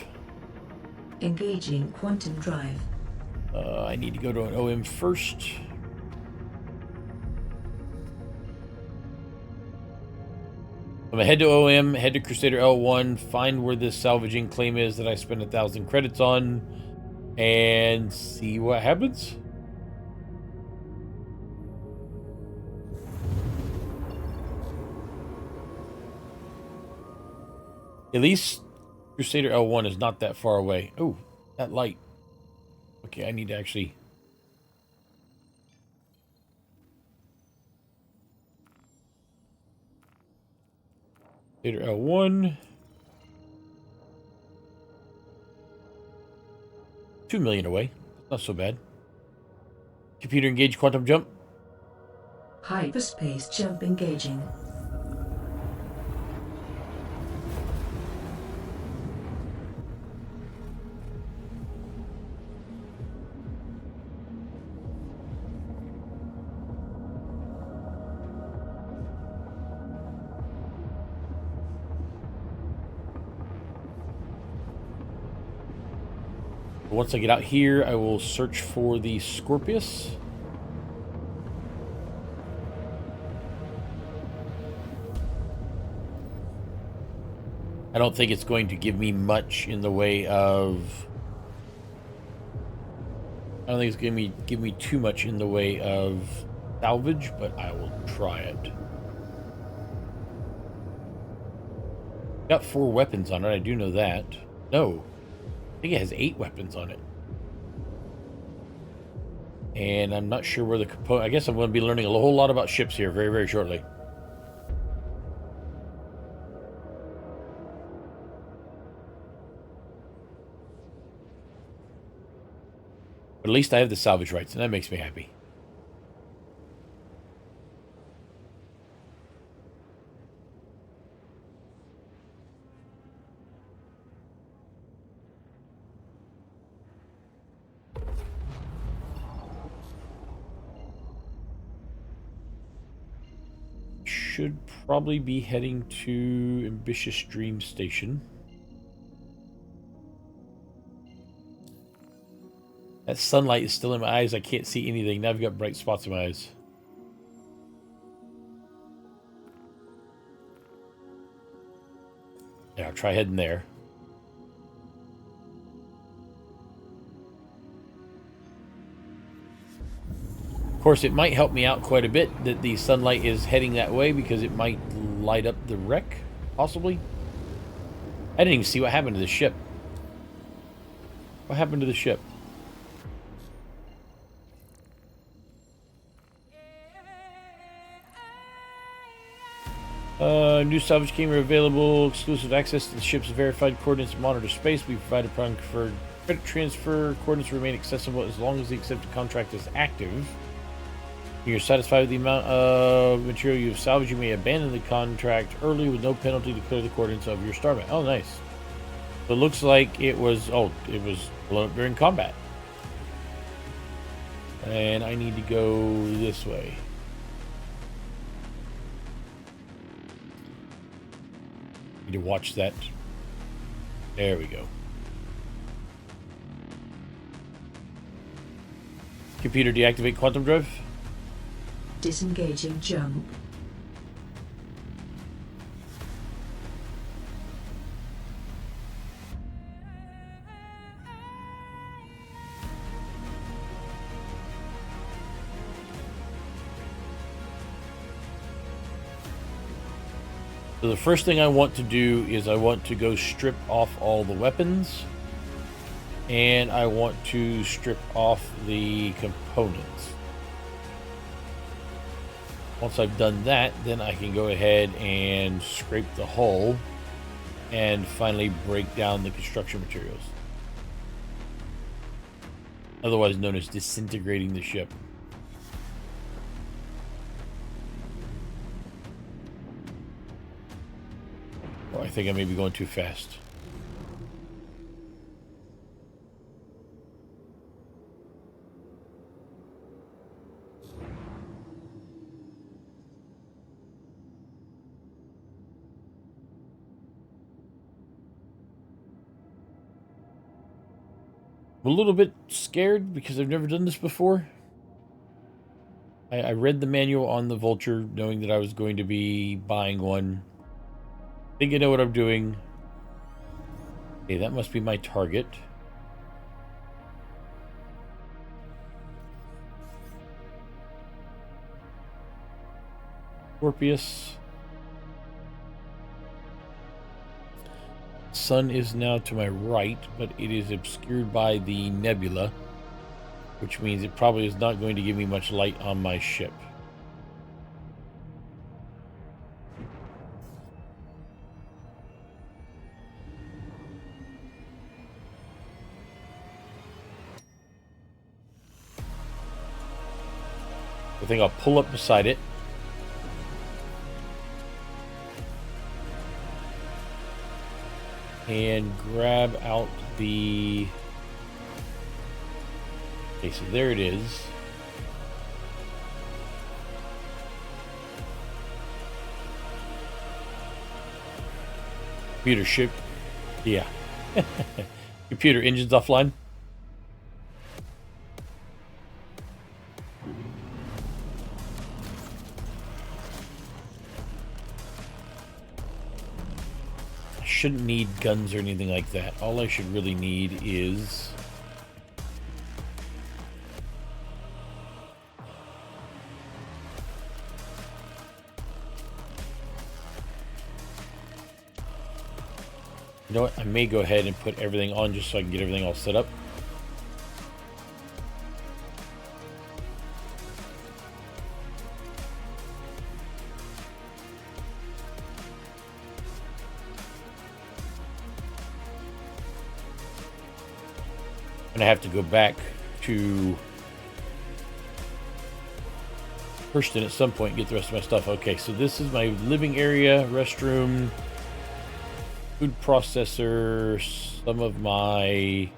Engaging quantum drive. I need to go to an OM first. I'm gonna head to OM, head to Crusader L1, find where this salvaging claim is that I spent 1,000 credits on, and see what happens. At least Crusader L1 is not that far away. Oh, that light. Okay, I need to actually... Crusader L1. 2 million away. Not so bad. Computer engage quantum jump. Hyperspace jump engaging. Once I get out here, I will search for the Scorpius. I don't think it's going to give me much in the way of... I don't think it's going to give me too much in the way of salvage, but I will try it. Got 4 weapons on it, I do know that. No. I think it has 8 weapons on it. And I'm not sure where the component... I guess I'm going to be learning a whole lot about ships here very, very shortly. But at least I have the salvage rights, and that makes me happy. Should probably be heading to Ambitious Dream Station. That sunlight is still in my eyes. I can't see anything. Now I've got bright spots in my eyes. Yeah, I'll try heading there. Of course, it might help me out quite a bit that the sunlight is heading that way because it might light up the wreck, possibly. I didn't even see what happened to the ship. What happened to the ship? New salvage camera available. Exclusive access to the ship's verified coordinates and monitor space. We provide upon conferred credit transfer. Coordinates remain accessible as long as the accepted contract is active. When you're satisfied with the amount of material you have salvaged, you may abandon the contract early with no penalty to clear the coordinates of your starbase. Oh, nice. So it looks like it was... Oh, it was blown up during combat. And I need to go this way. Need to watch that. There we go. Computer deactivate quantum drive. Disengaging jump. So the first thing I want to do is I want to go strip off all the weapons. And I want to strip off the components. Once I've done that, then I can go ahead and scrape the hull and finally break down the construction materials. Otherwise known as disintegrating the ship. Oh, I think I may be going too fast. I'm a little bit scared because I've never done this before. I read the manual on the Vulture knowing that I was going to be buying one. I think I know what I'm doing. Okay, that must be my target. Scorpius. Sun is now to my right, but it is obscured by the nebula, which means it probably is not going to give me much light on my ship. I think I'll pull up beside it. And grab out the... Okay, so there it is. Computer ship. Yeah. Computer engines offline. Shouldn't need guns or anything like that. All I should really need is you know what? I may go ahead and put everything on just so I can get everything all set up. And I have to go back to Hurston at some point and get the rest of my stuff. Okay, so this is my living area, restroom, food processor. Some of my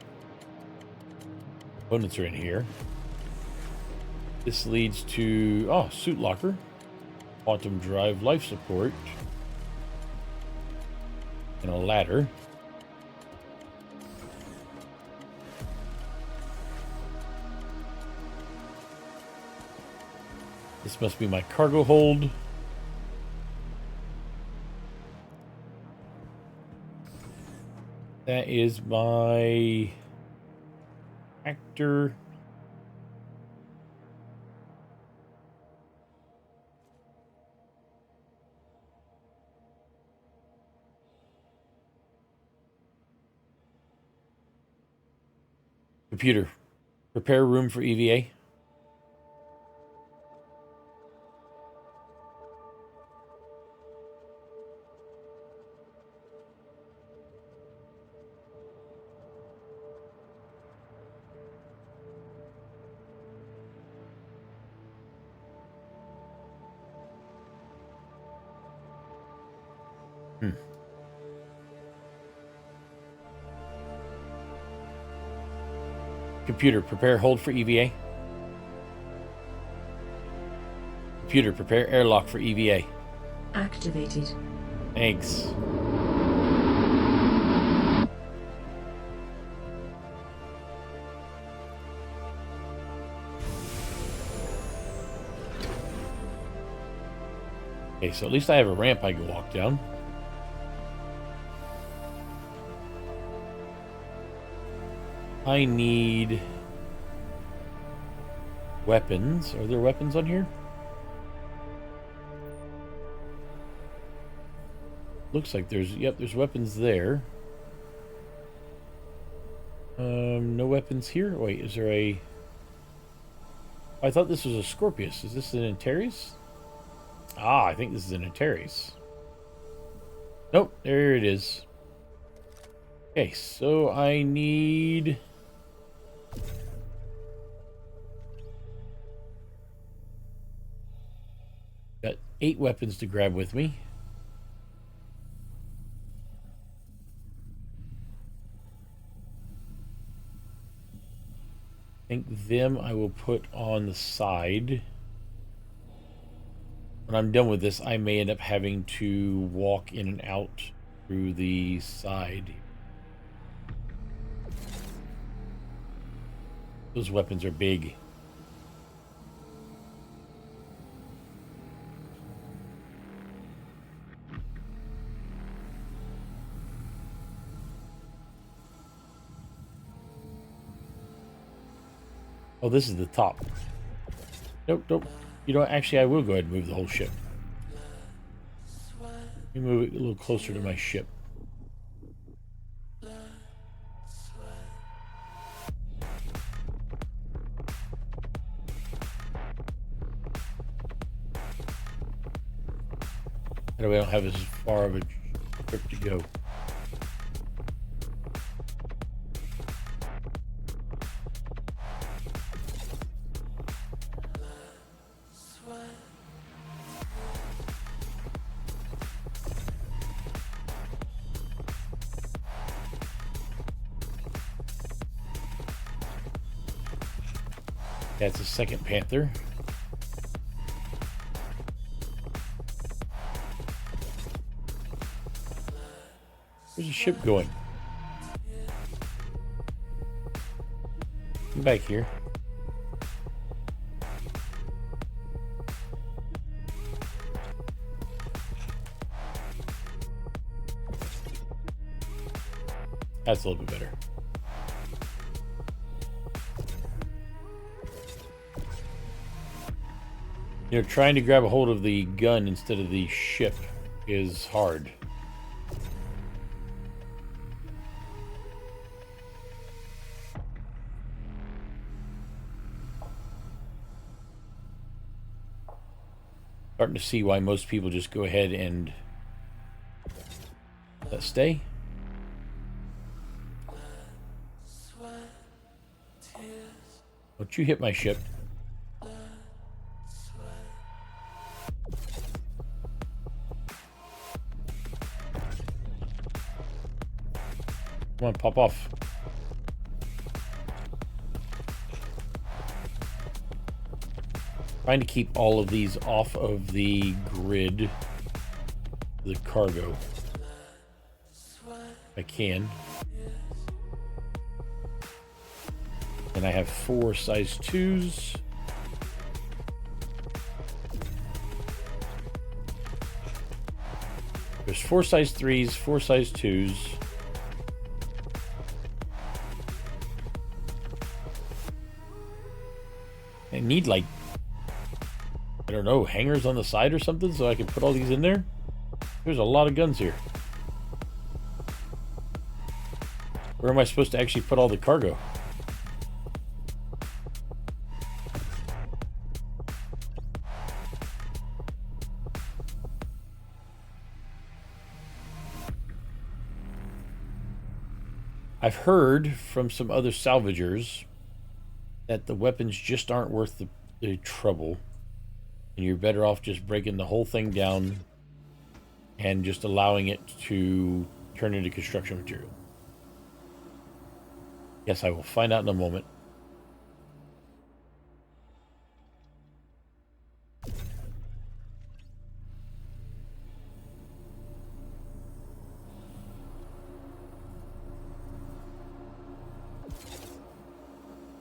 components are in here. This leads to, oh, suit locker, quantum drive, life support, and a ladder. This must be my cargo hold. That is my actor. Computer, prepare room for EVA. Computer, prepare hold for EVA. Computer, prepare airlock for EVA. Activated. Thanks. Okay, so at least I have a ramp I can walk down. I need weapons. Are there weapons on here? Looks like there's, yep, there's weapons there. No weapons here? Wait, is there a... I thought this was a Scorpius. Is this an Antares? Ah, I think this is an Antares. Nope, there it is. Okay, so I need... Got 8 weapons to grab with me. I think them I will put on the side. When I'm done with this, I may end up having to walk in and out through the side. Those weapons are big. Oh, this is the top. Nope, nope. You know what? Actually, I will go ahead and move the whole ship. Let me move it a little closer to my ship. That way I don't have as far of a trip to go. That's a second Panther. Where's the ship going? Come back here. That's a little bit better. You know, trying to grab a hold of the gun instead of the ship is hard. Starting to see why most people just go ahead and let stay. Don't you hit my ship. Come on, pop off. Trying to keep all of these off of the grid, the cargo, if I can. And I have 4 size 2s. There's 4 size 3s, 4 size 2s. I need, like, I don't know, hangers on the side or something so I can put all these in there. There's a lot of guns here. Where am I supposed to actually put all the cargo? I've heard from some other salvagers that the weapons just aren't worth the trouble, and you're better off just breaking the whole thing down and just allowing it to turn into construction material. Yes, I will find out in a moment.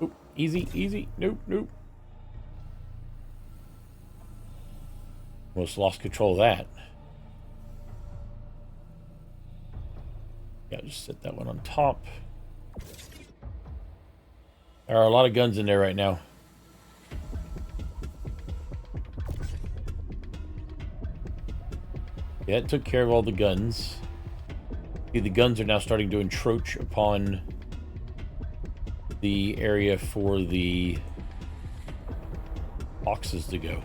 Oop, easy, easy. Nope, nope. Almost lost control of that. Yeah, just set that one on top. There are a lot of guns in there right now. Yeah, it took care of all the guns. See, the guns are now starting to encroach upon the area for the boxes to go.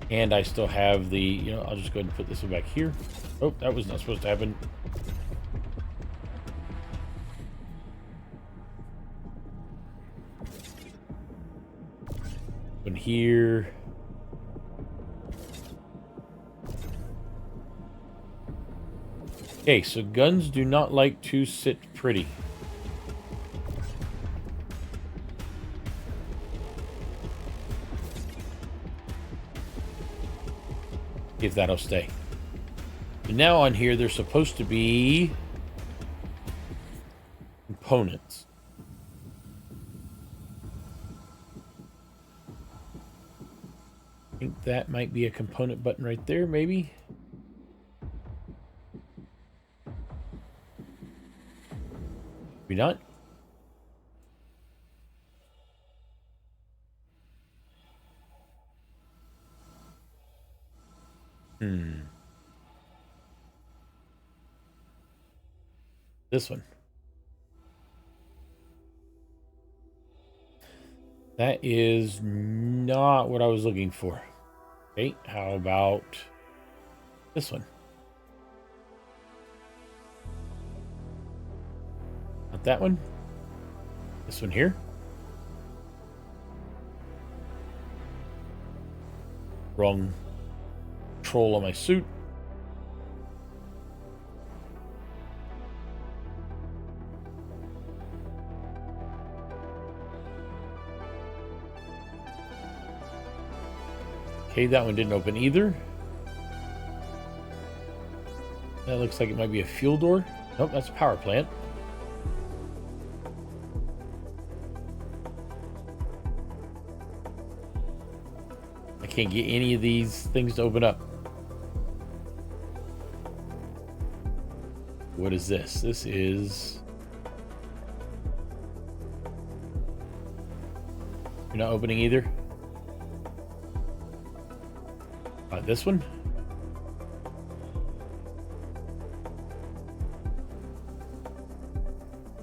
And I still have the, you know, I'll just go ahead and put this one back here. Oh, that was not supposed to happen. One here. Okay, so guns do not like to sit pretty. If that'll stay. And now on here, there's supposed to be components. I think that might be a component button right there, maybe. Maybe not. This one. That is not what I was looking for. Okay, how about this one? Not that one. This one here. Wrong control on my suit. Okay, that one didn't open either. That looks like it might be a fuel door. Nope, that's a power plant. I can't get any of these things to open up. What is this? This is... You're not opening either? This one?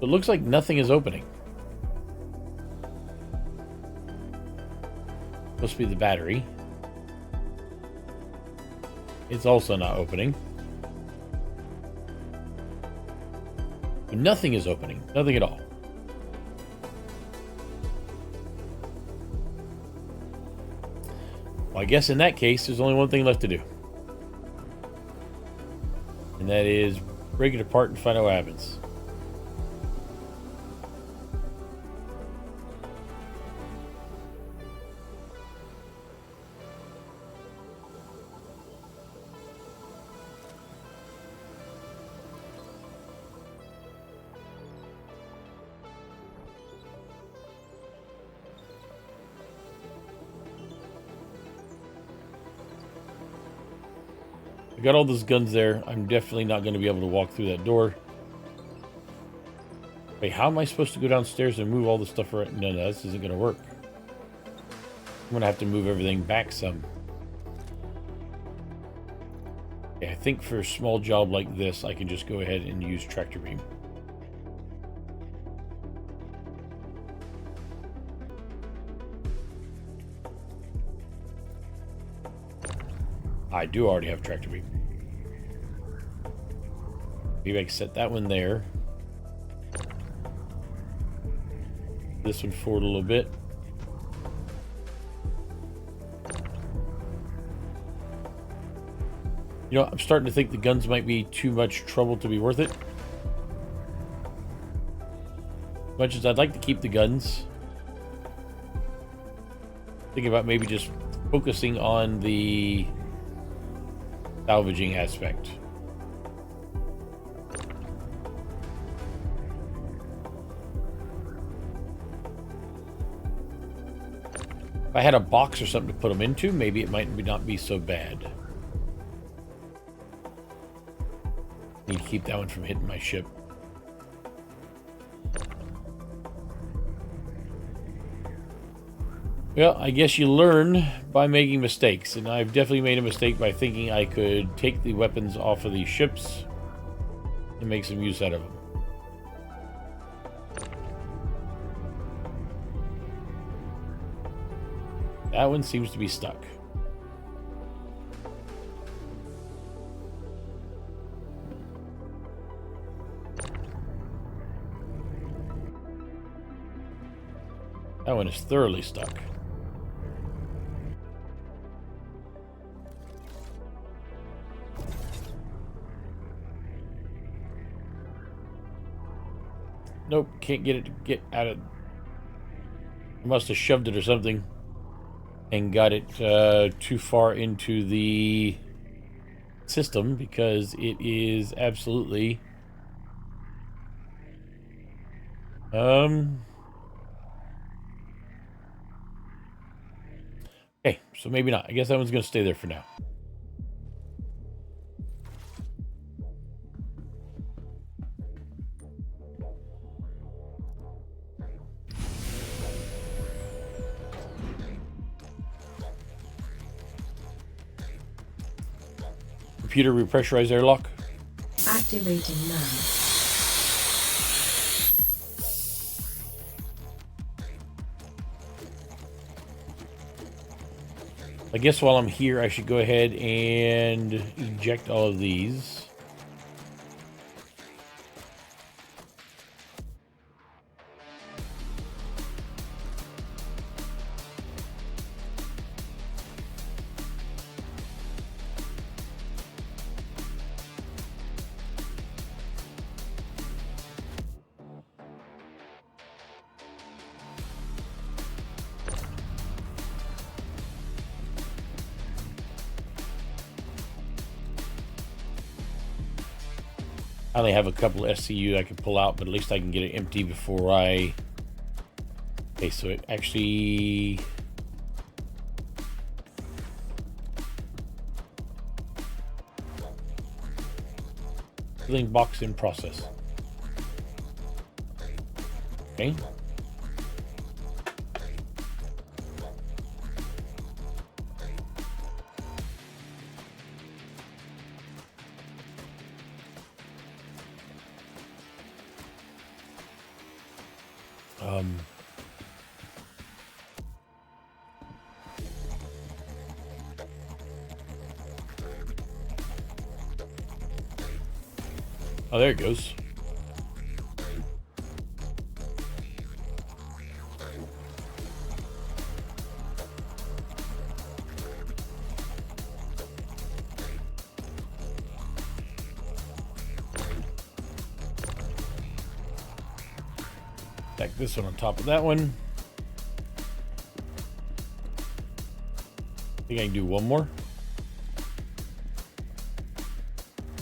It looks like nothing is opening. Supposed to be the battery. It's also not opening. Nothing is opening. Nothing at all. Well, I guess in that case, there's only one thing left to do. And that is break it apart and find out what happens. I got all those guns there. I'm definitely not going to be able to walk through that door. Wait, how am I supposed to go downstairs and move all the stuff right? No, this isn't going to work. I'm going to have to move everything back some. Okay, I think for a small job like this, I can just go ahead and use tractor beam. I do already have tractor beam. Maybe I can set that one there. This one forward a little bit. You know, I'm starting to think the guns might be too much trouble to be worth it. As much as I'd like to keep the guns. Thinking about maybe just focusing on the salvaging aspect. If I had a box or something to put them into, maybe it might not be so bad. Need to keep that one from hitting my ship. Well, I guess you learn by making mistakes, and I've definitely made a mistake by thinking I could take the weapons off of these ships and make some use out of them. That one seems to be stuck. That one is thoroughly stuck. Nope, can't get it to get out of... I must have shoved it or something and got it too far into the system, because it is absolutely... Okay, so maybe not. I guess that one's going to stay there for now. Computer repressurize airlock. Activating now. I guess while I'm here, I should go ahead and eject all of these. I only have a couple of SCU I can pull out, but at least I can get it empty before I... Okay, so it actually... Filling box in process. Okay. Oh, there it goes. Stack this one on top of that one. I think I can do one more.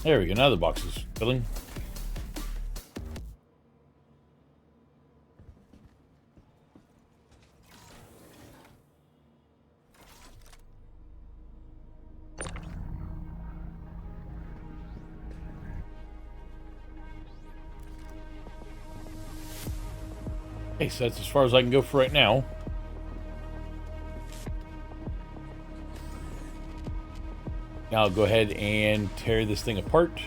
There we go. Now the box is filling. Okay, so that's as far as I can go for right now. Now I'll go ahead and tear this thing apart.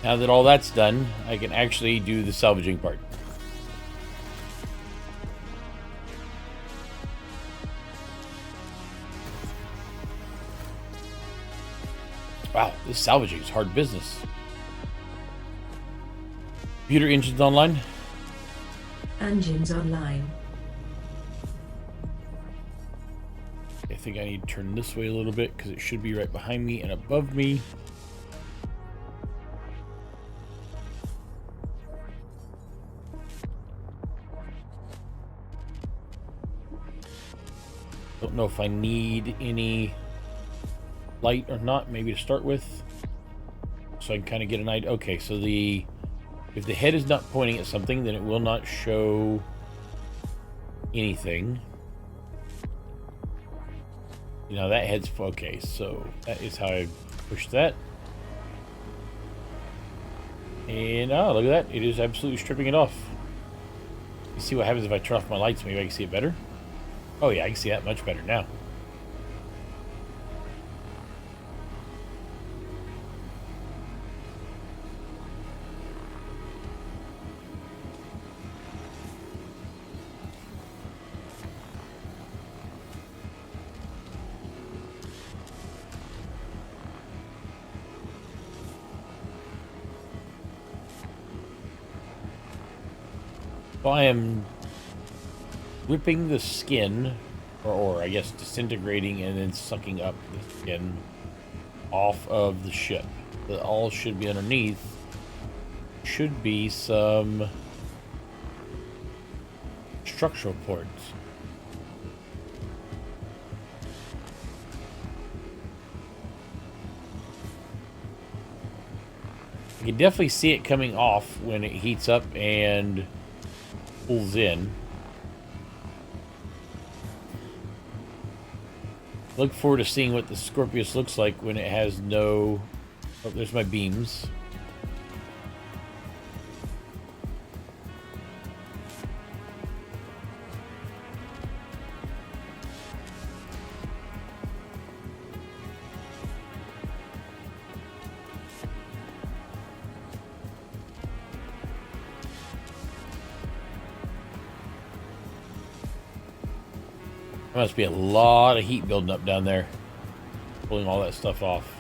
Now that all that's done, I can actually do the salvaging part. Wow, this salvaging is hard business. Computer engines online. Engines online. I think I need to turn this way a little bit because it should be right behind me and above me. Don't know if I need any light or not, maybe to start with, so I can kind of get an idea. Okay, so if the head is not pointing at something, then it will not show anything. You know, that head's okay, so that is how I push that. And oh, look at that, it is absolutely stripping it off. You see what happens if I turn off my lights? Maybe I can see it better. Oh yeah, I can see that much better now. So I am ripping the skin, or I guess disintegrating and then sucking up the skin off of the ship. That all should be underneath should be some structural ports. You can definitely see it coming off when it heats up and pulls in. Look forward to seeing what the Scorpius looks like when it has no... Oh, there's my beams. There must be a lot of heat building up down there, pulling all that stuff off.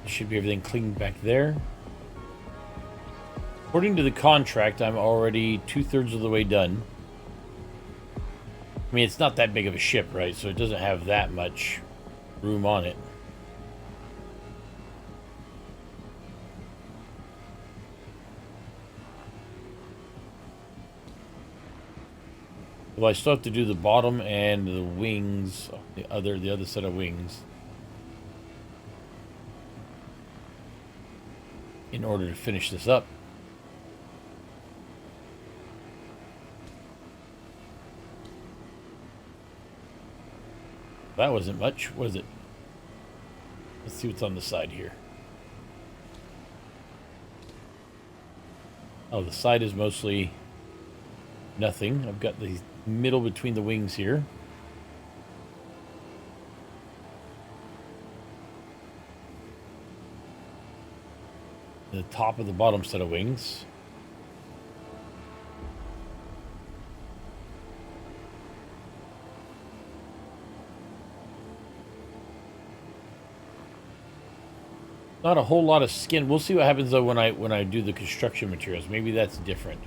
Should be everything cleaned back there. According to the contract, I'm already 2/3 of the way done. I mean, it's not that big of a ship, right? So it doesn't have that much room on it. Well, I still have to do the bottom and the wings, the other set of wings, in order to finish this up. That wasn't much, was it? Let's see what's on the side here. Oh, the side is mostly nothing. I've got the middle between the wings here. The top of the bottom set of wings. Not a whole lot of skin. We'll see what happens though when I do the construction materials. Maybe that's different.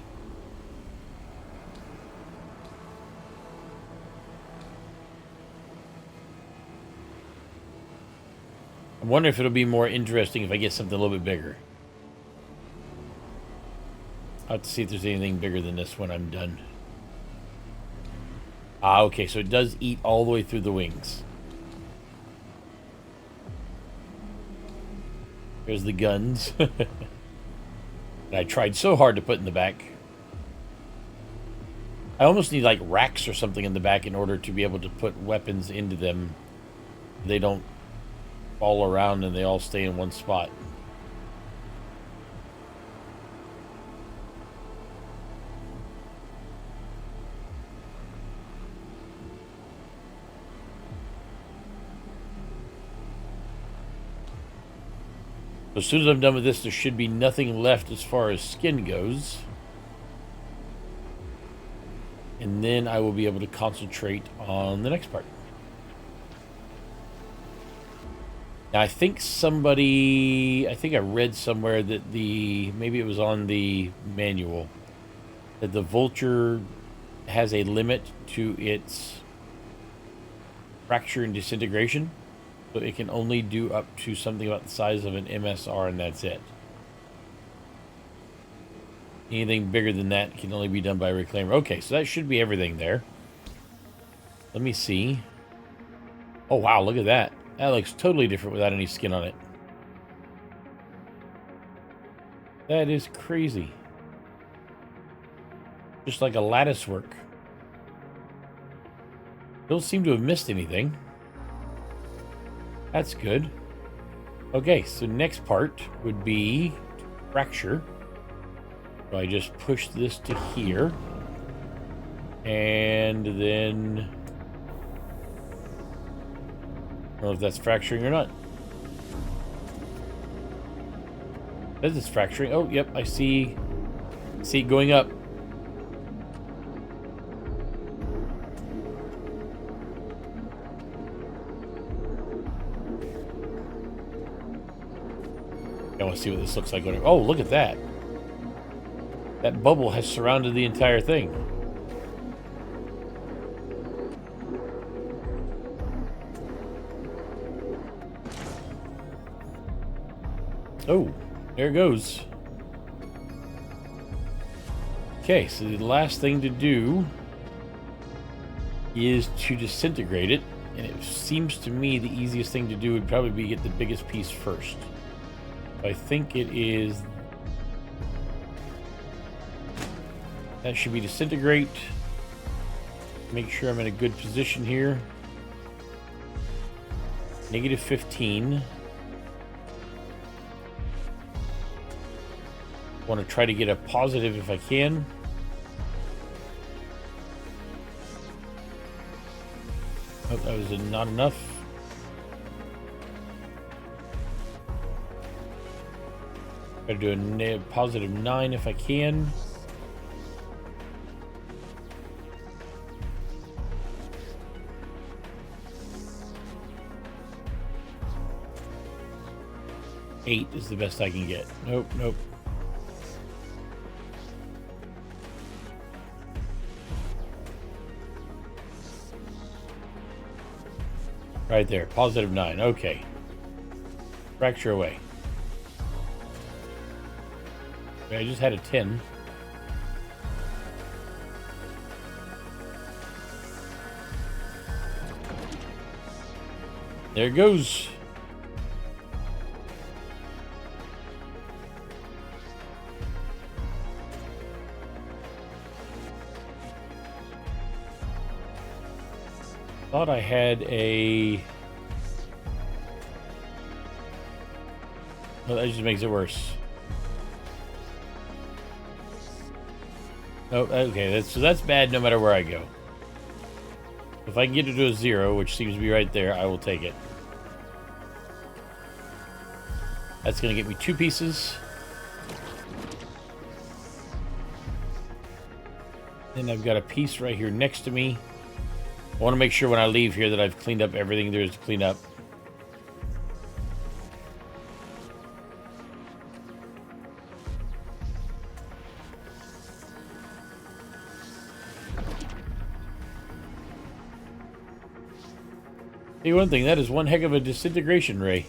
I'm wondering if it'll be more interesting if I get something a little bit bigger. I'll have to see if there's anything bigger than this when I'm done. Ah, okay, so it does eat all the way through the wings. There's the guns. that I tried so hard to put in the back. I almost need like racks or something in the back in order to be able to put weapons into them. They don't fall around and they all stay in one spot. As soon as I'm done with this, there should be nothing left as far as skin goes. And then I will be able to concentrate on the next part. Now, I think I read somewhere that maybe it was on the manual, that the vulture has a limit to its fracture and disintegration. So it can only do up to something about the size of an MSR, and that's it. Anything bigger than that can only be done by a reclaimer. Okay, so that should be everything there. Let me see. Oh, wow, look at that. That looks totally different without any skin on it. That is crazy. Just like a lattice work. Don't seem to have missed anything. That's good. Okay, so next part would be fracture. So I just push this to here. And then... I don't know if that's fracturing or not. This is fracturing. Oh, yep, I see it going up. I want to see what this looks like. Oh, look at that. That bubble has surrounded the entire thing. Oh, there it goes. Okay, so the last thing to do is to disintegrate it. And it seems to me the easiest thing to do would probably be get the biggest piece first. I think it is... That should be disintegrate. Make sure I'm in a good position here. -15. Want to try to get a positive if I can. Oh, that was not enough. Try to do a +9 if I can. Eight is the best I can get. Nope, nope. Right there, +9. Okay. Fracture away. I just had a 10. There it goes. Thought I had a... Well, that just makes it worse. Oh, okay, so that's bad no matter where I go. If I can get it to a 0, which seems to be right there, I will take it. That's going to get me 2 pieces. Then I've got a piece right here next to me. I want to make sure when I leave here that I've cleaned up everything there is to clean up. Hey, one thing, that is one heck of a disintegration ray.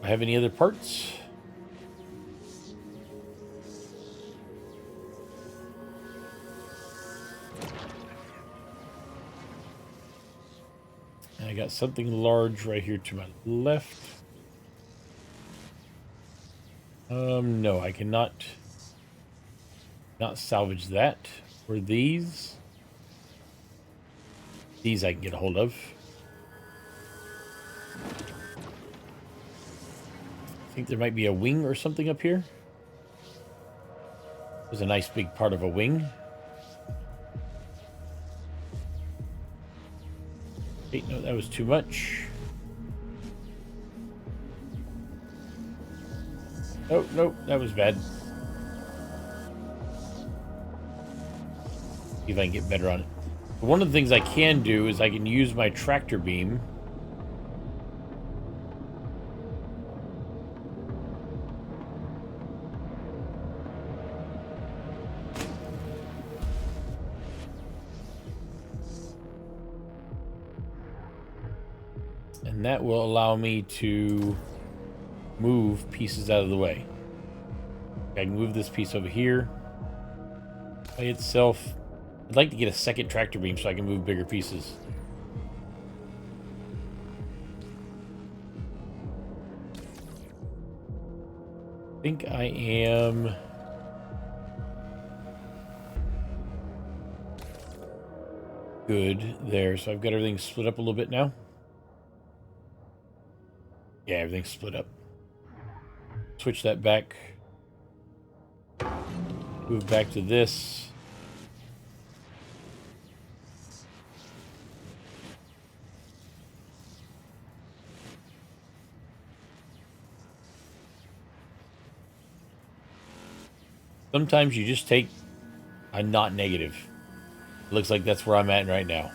I have any other parts? And I got something large right here to my left. No, I cannot not salvage that. Or these. These I can get a hold of. I think there might be a wing or something up here. There's a nice big part of a wing. Okay, no, that was too much. Oh, no, that was bad. See if I can get better on it. But one of the things I can do is I can use my tractor beam. And that will allow me to move pieces out of the way. I can move this piece over here by itself. I'd like to get a second tractor beam so I can move bigger pieces. I think I am... good there. So I've got everything split up a little bit now. Yeah, everything's split up. Switch that back. Move back to this. Sometimes you just take a not negative. Looks like that's where I'm at right now.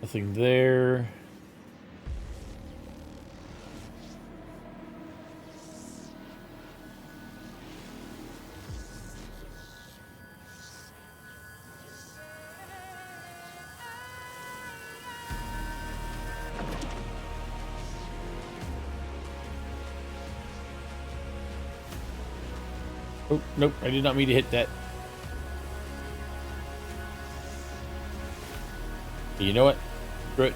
Nothing there. Oh, nope, I did not mean to hit that. You know what? Screw it.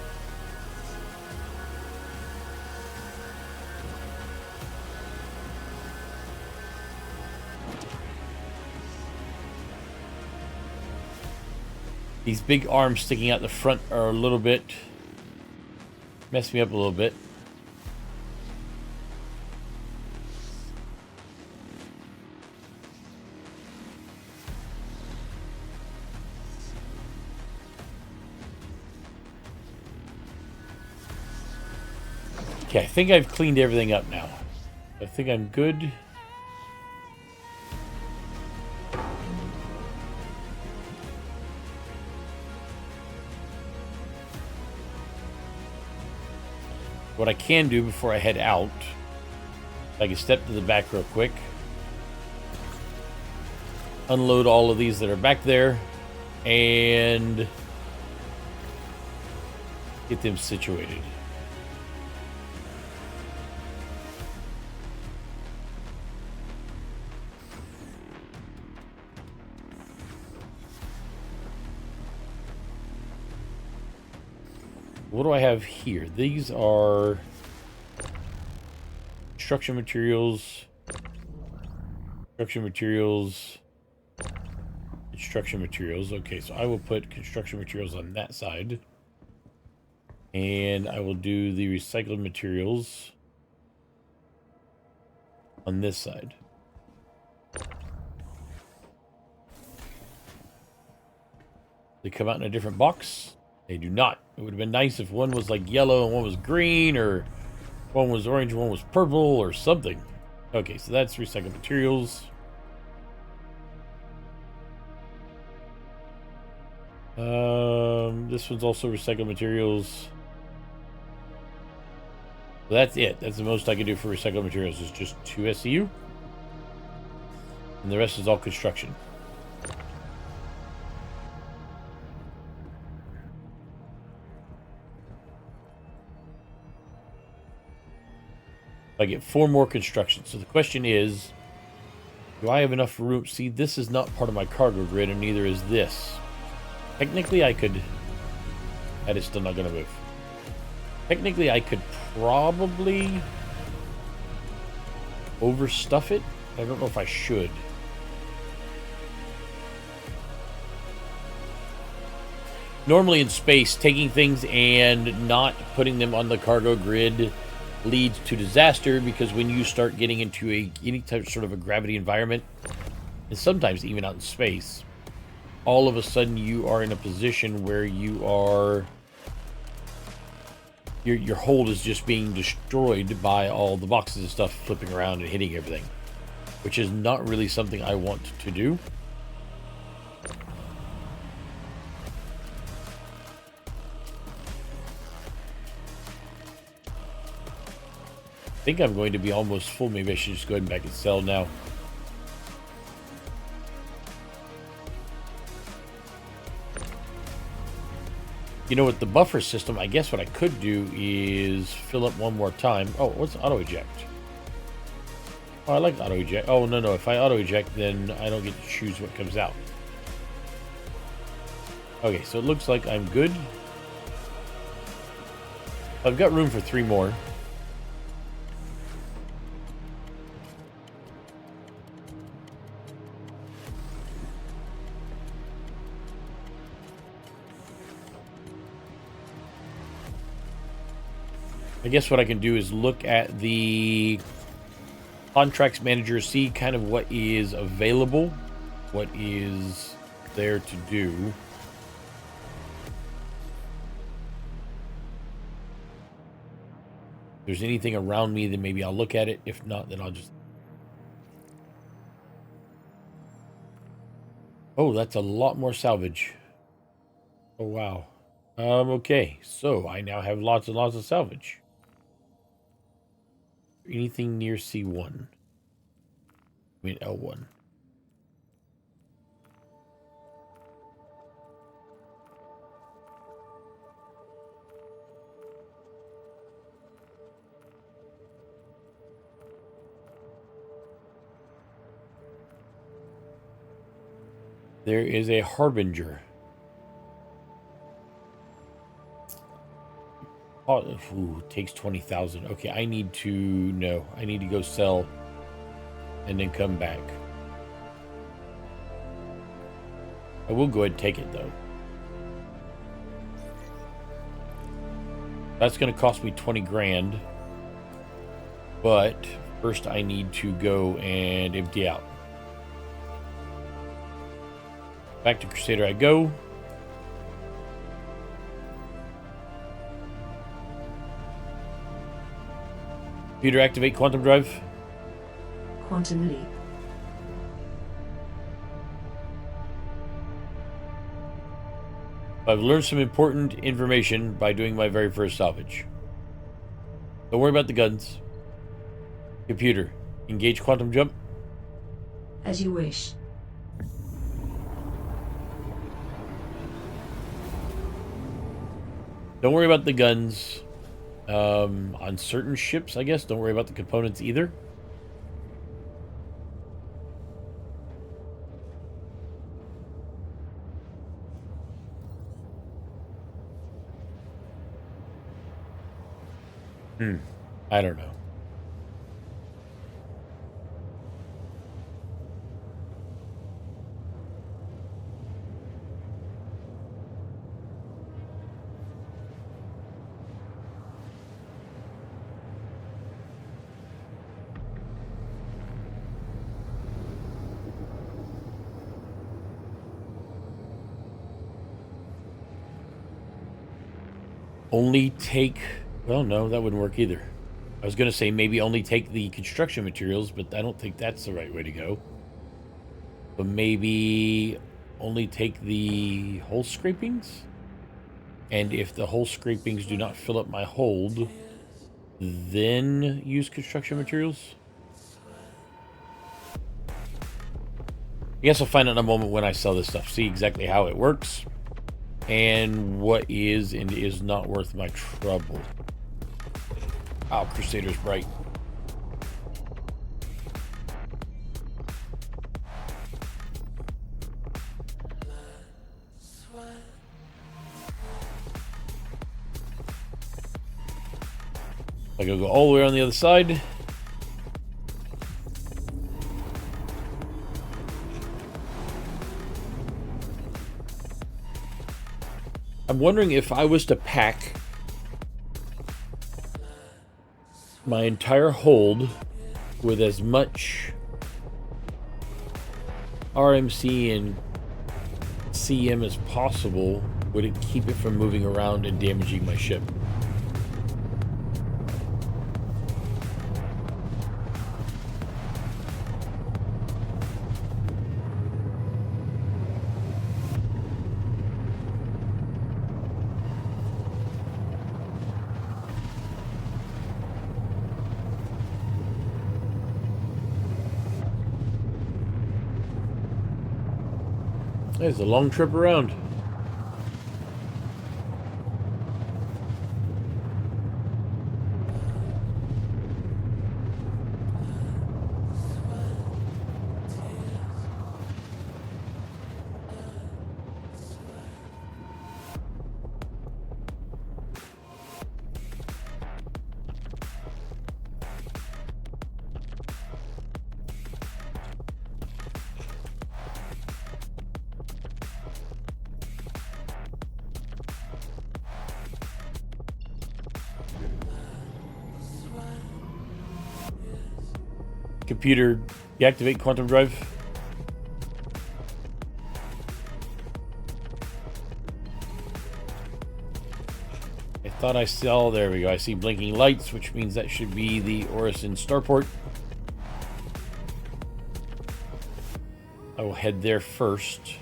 These big arms sticking out the front are a little bit... mess me up a little bit. Okay, I think I've cleaned everything up now. I think I'm good. What I can do before I head out, I can step to the back real quick, unload all of these that are back there, and get them situated. What do I have here? These are construction materials, construction materials, construction materials. Okay, so I will put construction materials on that side. And I will do the recycled materials on this side. They come out in a different box. They do not. It would have been nice if one was like yellow and one was green, or one was orange and one was purple, or something. Okay, so that's recycled materials. This one's also recycled materials. So that's it. That's the most I can do for recycled materials. Is just 2 SCU. And the rest is all construction. I get 4 more construction. So the question is, do I have enough room? See, this is not part of my cargo grid, and neither is this. Technically, I could... That is still not going to move. Technically, I could probably overstuff it. I don't know if I should. Normally in space, taking things and not putting them on the cargo grid leads to disaster, because when you start getting into any type sort of a gravity environment, and sometimes even out in space, all of a sudden you are in a position where you are your hold is just being destroyed by all the boxes and stuff flipping around and hitting everything, which is not really something I want to do. I think I'm going to be almost full. Maybe I should just go ahead and back and sell now. You know, with the buffer system, I guess what I could do is fill up one more time. Oh, what's auto eject? Oh, I like auto eject. Oh, no. If I auto eject, then I don't get to choose what comes out. Okay, so it looks like I'm good. I've got room for 3 more. I guess what I can do is look at the contracts manager, see kind of what is available, what is there to do. If there's anything around me, then maybe I'll look at it. If not, then I'll just... Oh, that's a lot more salvage. Oh, wow. Okay, so I now have lots and lots of salvage. Anything near C1? I mean L1. There is a Harbinger. Oh, ooh, takes 20,000. Okay, I need to go sell and then come back. I will go ahead and take it though. That's going to cost me 20 grand. But first I need to go and empty out. Back to Crusader I go. Computer activate quantum drive. Quantum leap. I've learned some important information by doing my very first salvage. Don't worry about the guns. Computer, engage quantum jump. As you wish. Don't worry about the guns. On certain ships, I guess. Don't worry about the components either. I don't know. Only take... Well, no, that wouldn't work either. I was going to say maybe only take the construction materials, but I don't think that's the right way to go. But maybe only take the hull scrapings? And if the hull scrapings do not fill up my hold, then use construction materials? I guess I'll find out in a moment when I sell this stuff. See exactly how it works. And what is and is not worth my trouble. Oh, Crusader's bright. I gotta go all the way on the other side. I'm wondering if I was to pack my entire hold with as much RMC and CM as possible, would it keep it from moving around and damaging my ship? It's a long trip around. Computer, deactivate quantum drive. I thought I saw, there we go. I see blinking lights, which means that should be the Orison starport. I will head there first.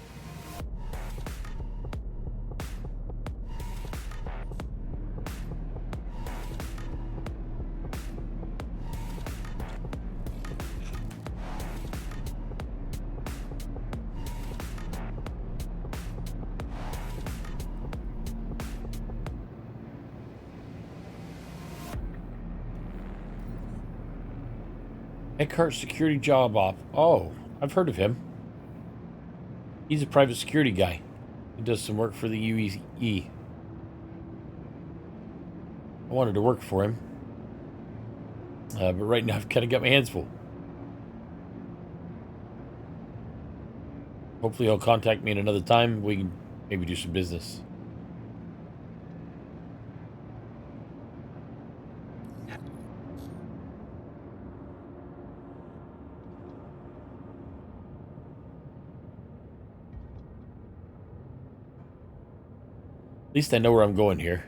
Eckhart Security Job Op. Oh, I've heard of him. He's a private security guy. He does some work for the UEE. I wanted to work for him. But right now I've kind of got my hands full. Hopefully he'll contact me at another time. We can maybe do some business. At least I know where I'm going here.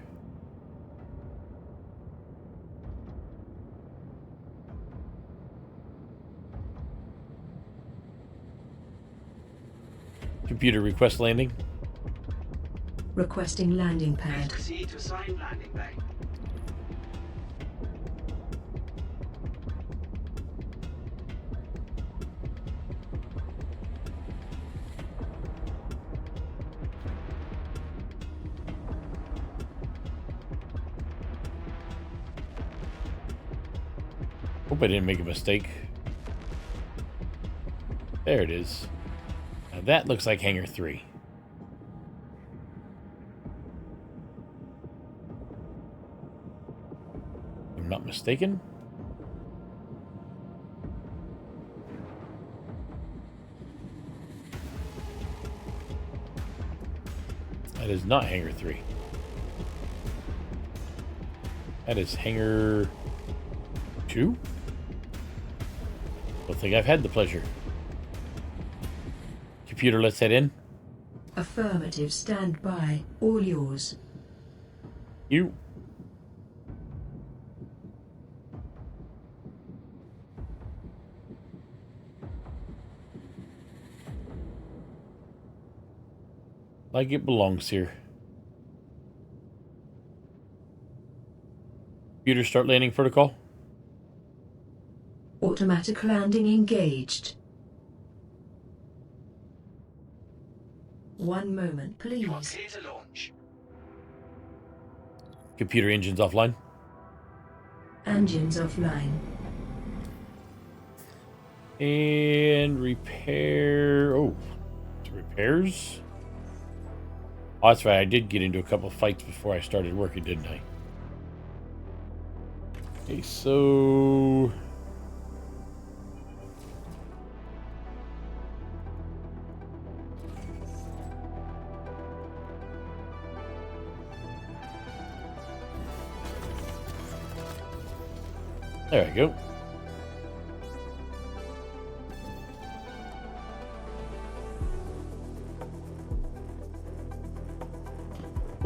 Computer, request landing. Requesting landing pad. Proceed to assigned landing bay. Hope I didn't make a mistake. There it is. Now that looks like Hangar 3. If I'm not mistaken. That is not Hangar 3. That is Hangar 2? Don't think I've had the pleasure. Computer, let's head in. Affirmative, stand by. All yours. You. Like it belongs here. Computer, start landing protocol. Automatic landing engaged. 1 moment, You are please. clear to launch. Computer, engines offline. Engines offline. And repair. Oh, it's repairs. Oh, that's right. I did get into a couple fights before I started working, didn't I? Okay, so There we go.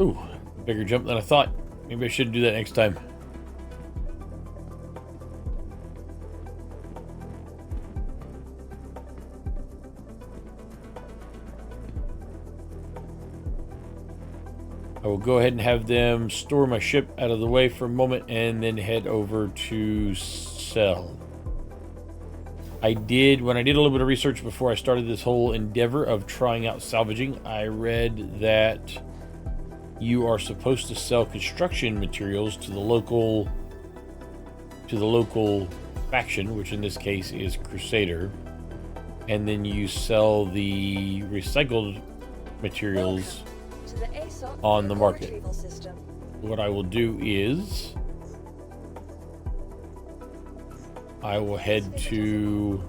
Ooh, bigger jump than I thought. Maybe I should do that next time. I will go ahead and have them store my ship out of the way for a moment and then head over to sell. When I did a little bit of research before I started this whole endeavor of trying out salvaging, I read that you are supposed to sell construction materials to the local faction, which in this case is Crusader, and then you sell the recycled materials on the market. What I will do is I will head to,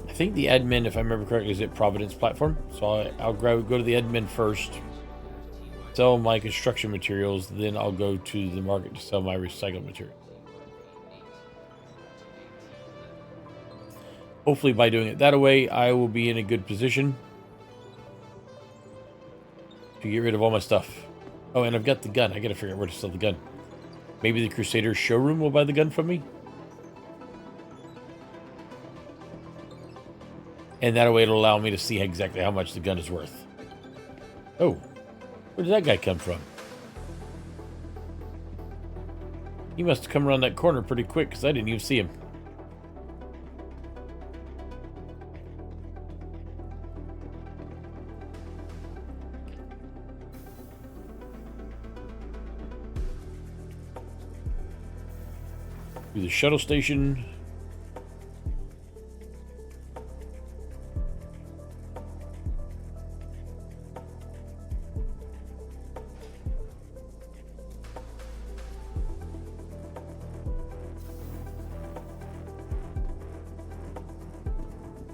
I think the admin, if I remember correctly, is at Providence platform. So I'll go to the admin first, sell my construction materials, then I'll go to the market to sell my recycled materials. Hopefully by doing it that way, I will be in a good position to get rid of all my stuff. Oh, and I've got the gun. I gotta figure out where to sell the gun. Maybe the Crusader showroom will buy the gun from me. And that way it'll allow me to see exactly how much the gun is worth. Oh, where did that guy come from? He must have come around that corner pretty quick because I didn't even see him. To the shuttle station.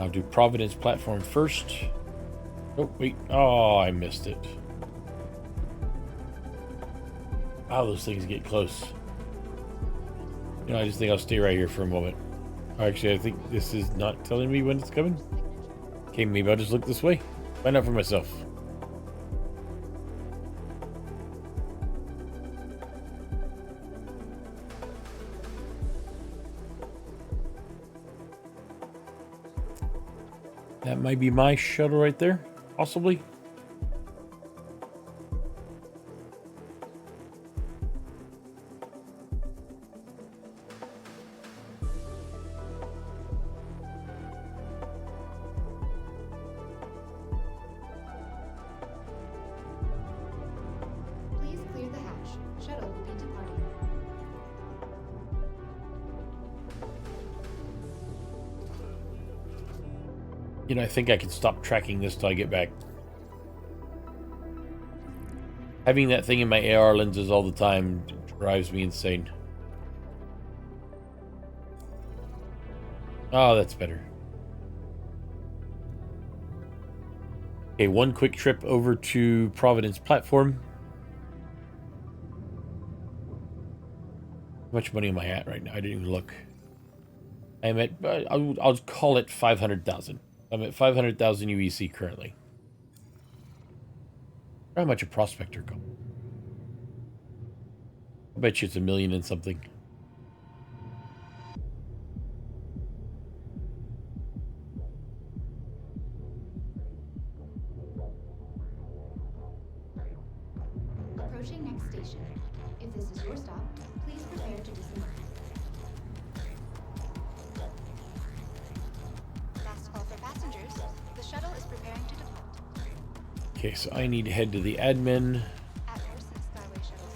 I'll do Providence platform first. Oh, wait. Oh, I missed it. Wow, those things get close. You know, I just think I'll stay right here for a moment. Actually, I think this is not telling me when it's coming. Okay, maybe I'll just look this way. Find out for myself. That might be my shuttle right there, possibly. Please clear the hatch. Shuttle will be departing. You know, I think I can stop tracking this till I get back. Having that thing in my AR lenses all the time drives me insane. Oh, that's better. Okay, one quick trip over to Providence platform. How much money am I at right now? I didn't even look. I'm at, I'll call it 500,000. I'm at 500,000 UEC currently. How much a prospector costs? I bet you it's $1 million and something. Approaching next station. If this is your stop, please prepare to disembark. Last call for passengers. The shuttle is preparing to depart. Okay, so I need to head to the admin. At Mercy Skyway Shuttle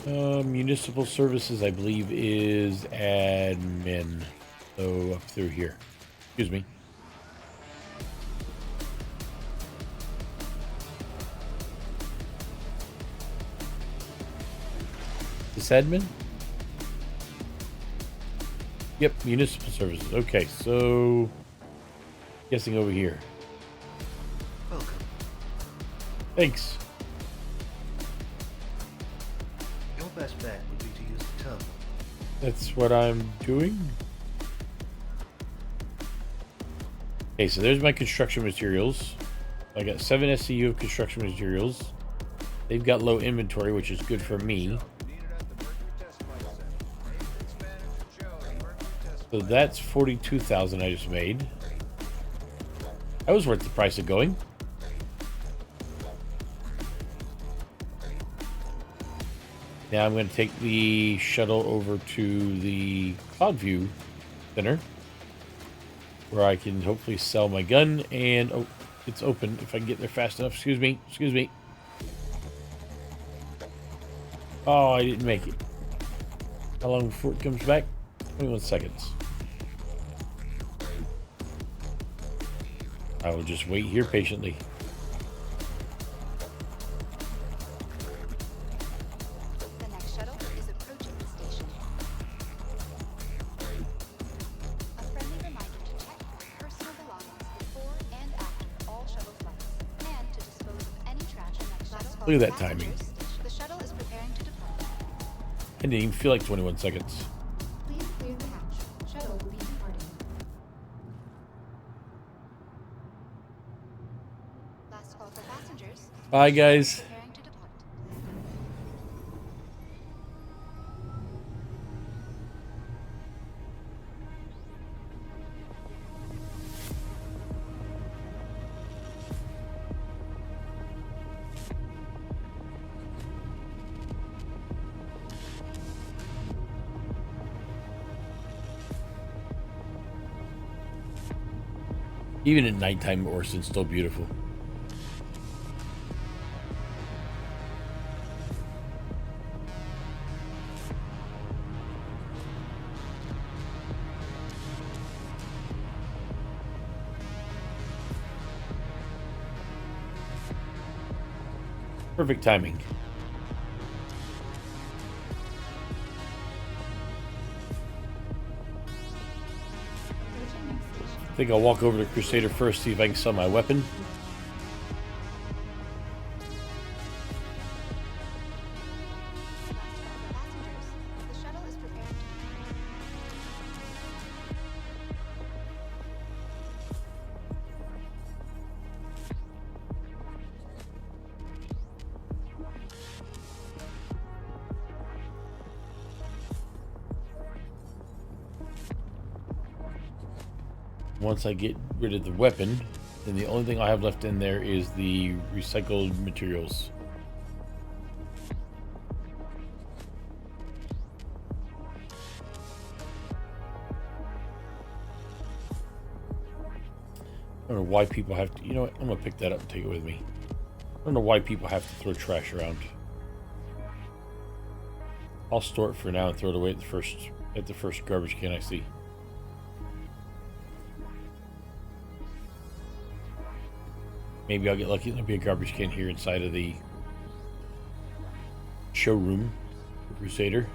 service. Municipal services, I believe, is admin. So up through here. Excuse me. This admin? Yep, municipal services. Okay, so guessing over here. Welcome. Thanks. best bet would be to use the terminal. That's what I'm doing. Okay, so there's my construction materials. I got 7 SCU of construction materials. They've got low inventory, which is good for me. So that's 42,000 I just made. That was worth the price of going. Now I'm going to take the shuttle over to the Cloudview Center, where I can hopefully sell my gun. And oh, it's open if I can get there fast enough. Excuse me. Excuse me. Oh, I didn't make it. How long before it comes back? 21 seconds. I will just wait here patiently. The next shuttle is approaching the station. A friendly reminder to check your personal belongings before and after all shuttle flights, and to dispose of any trash on that shuttle. Look at that timing. The shuttle is preparing to depart. I didn't even feel like 21 seconds. Please clear the hatch. Shuttle will be departing. Last call for passengers. Bye, guys. Preparing to depart. Even at nighttime, Orson's still beautiful. Perfect timing. Approaching next station. I think I'll walk over to Crusader first, see if I can sell my weapon. Last call for passengers. The shuttle is preparing to depart. Once I get rid of the weapon, then the only thing I have left in there is the recycled materials. I don't know why people have to, you know what, I'm gonna pick that up and take it with me. I don't know why people have to throw trash around. I'll store it for now and throw it away at the first garbage can I see. Maybe I'll get lucky and there'll be a garbage can here inside of the showroom for Crusader.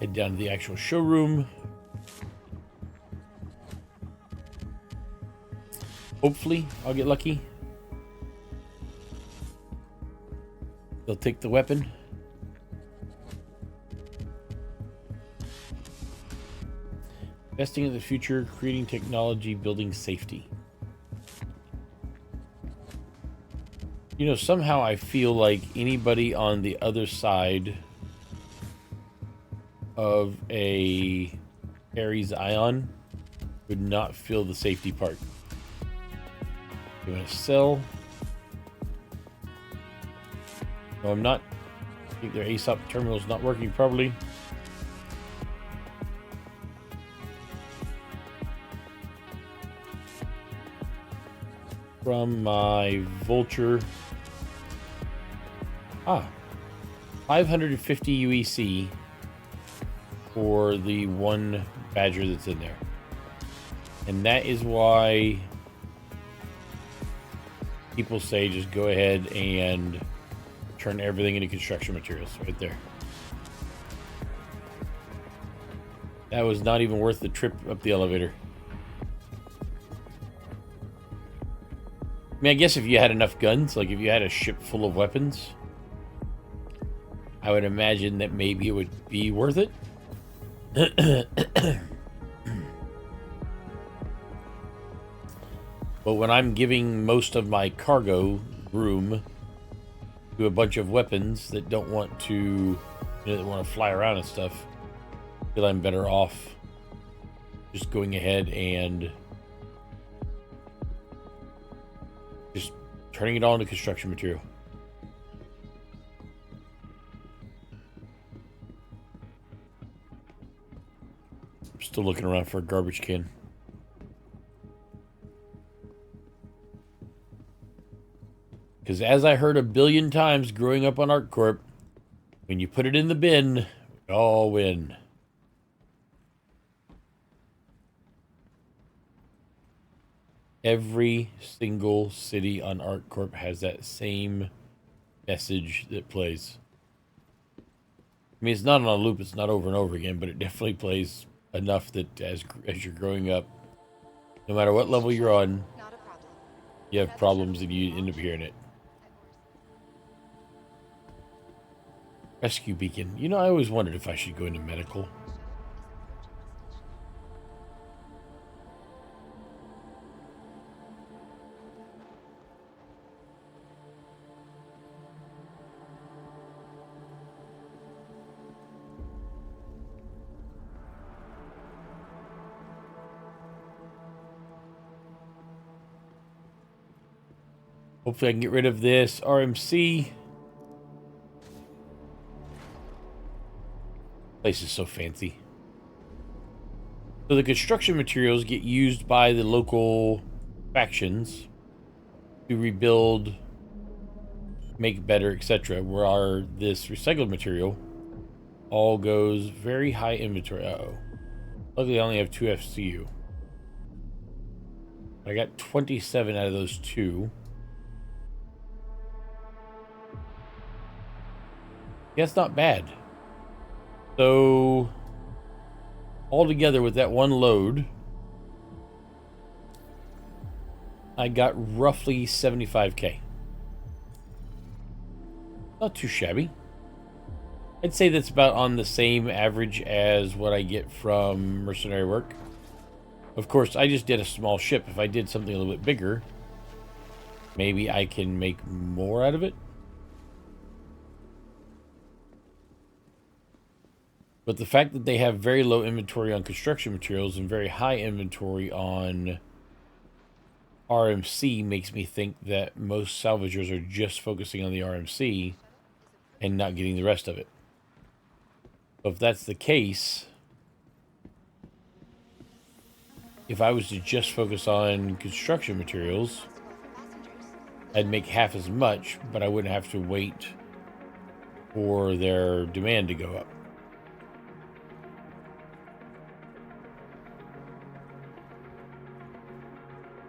Head down to the actual showroom. Hopefully, I'll get lucky. They'll take the weapon. Investing in the future, creating technology, building safety. You know, somehow I feel like anybody on the other side of a Ares Ion would not feel the safety part. You want to sell? No, I'm not. I think their ASOP terminal is not working properly. From my Vulture. 550 UEC for the one Badger that's in there. And that is why people say just go ahead and turn everything into construction materials right there. That was not even worth the trip up the elevator. I mean, I guess if you had enough guns, like if you had a ship full of weapons, I would imagine that maybe it would be worth it. But when I'm giving most of my cargo room to a bunch of weapons that don't want to, that want to fly around and stuff, I feel I'm better off just going ahead and just turning it all into construction material. I'm still looking around for a garbage can. Because as I heard a billion times growing up on ArcCorp, when you put it in the bin, we all win. Every single city on ArcCorp has that same message that plays. I mean, it's not on a loop, it's not over and over again, but it definitely plays enough that as you're growing up, no matter what level you're on, Not a problem. you have problems and you end up hearing it. Rescue beacon. You know, I always wondered if I should go into medical. Hopefully I can get rid of this RMC. Place is so fancy. So the construction materials get used by the local factions to rebuild, make better, etc. Where this recycled material all goes very high inventory. Uh-oh. Luckily I only have 2 FCU. I got 27 out of those 2. Yeah, it's not bad. So, altogether with that one load, I got roughly 75k. Not too shabby. I'd say that's about on the same average as what I get from mercenary work. Of course, I just did a small ship. If I did something a little bit bigger, maybe I can make more out of it. But the fact that they have very low inventory on construction materials and very high inventory on RMC makes me think that most salvagers are just focusing on the RMC and not getting the rest of it. So if that's the case, if I was to just focus on construction materials, I'd make half as much, but I wouldn't have to wait for their demand to go up.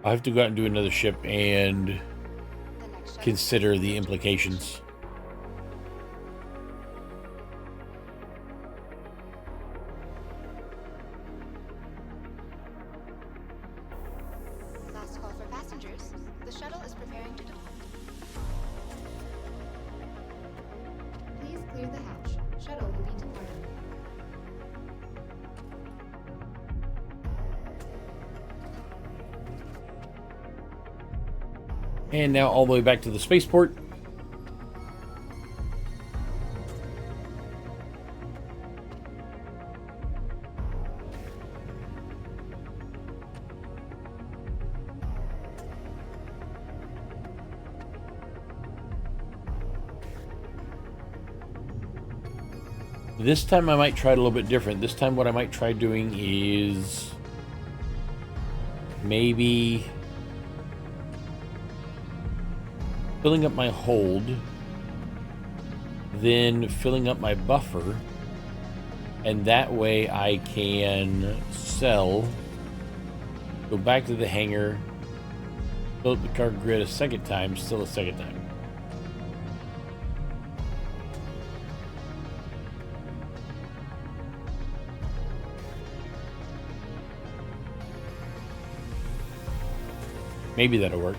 I have to go out and do another ship and consider the implications. Last call for passengers. The shuttle is preparing to depart. Please clear the hatch. Shuttle will be departing. And now all the way back to the spaceport. This time I might try it a little bit different. This time what I might try doing is maybe filling up my hold, then filling up my buffer, and that way I can sell, go back to the hangar, Fill up the cargo grid a second time, still a second time. Maybe that'll work.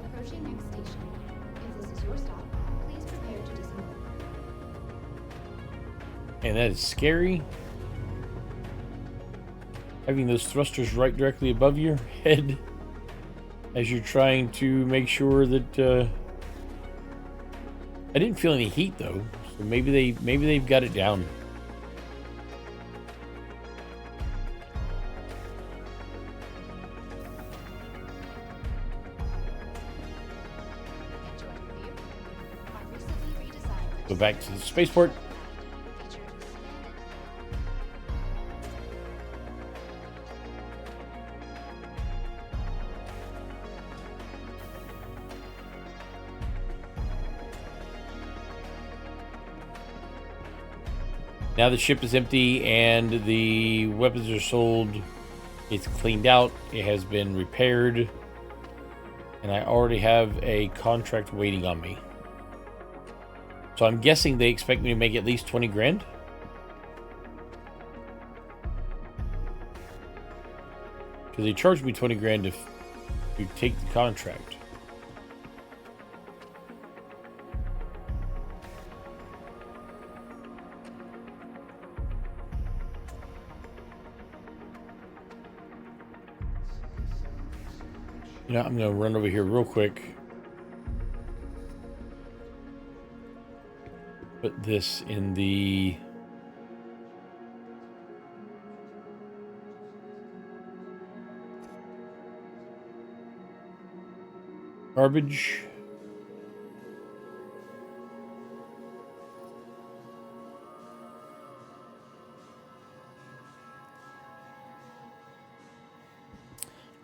Approaching next station. If this is your stop, please prepare to disembark. And that is scary. Having those thrusters right directly above your head as you're trying to make sure that I didn't feel any heat though, so maybe they've got it down. Enjoy your view. Our recently redesigned Go back to the spaceport. features expanded. Now the ship is empty and the weapons are sold. It's cleaned out. It has been repaired. And I already have a contract waiting on me. So I'm guessing they expect me to make at least 20 grand. Because they charged me 20 grand if you take the contract. You know, I'm going to run over here real quick. Put this in the garbage.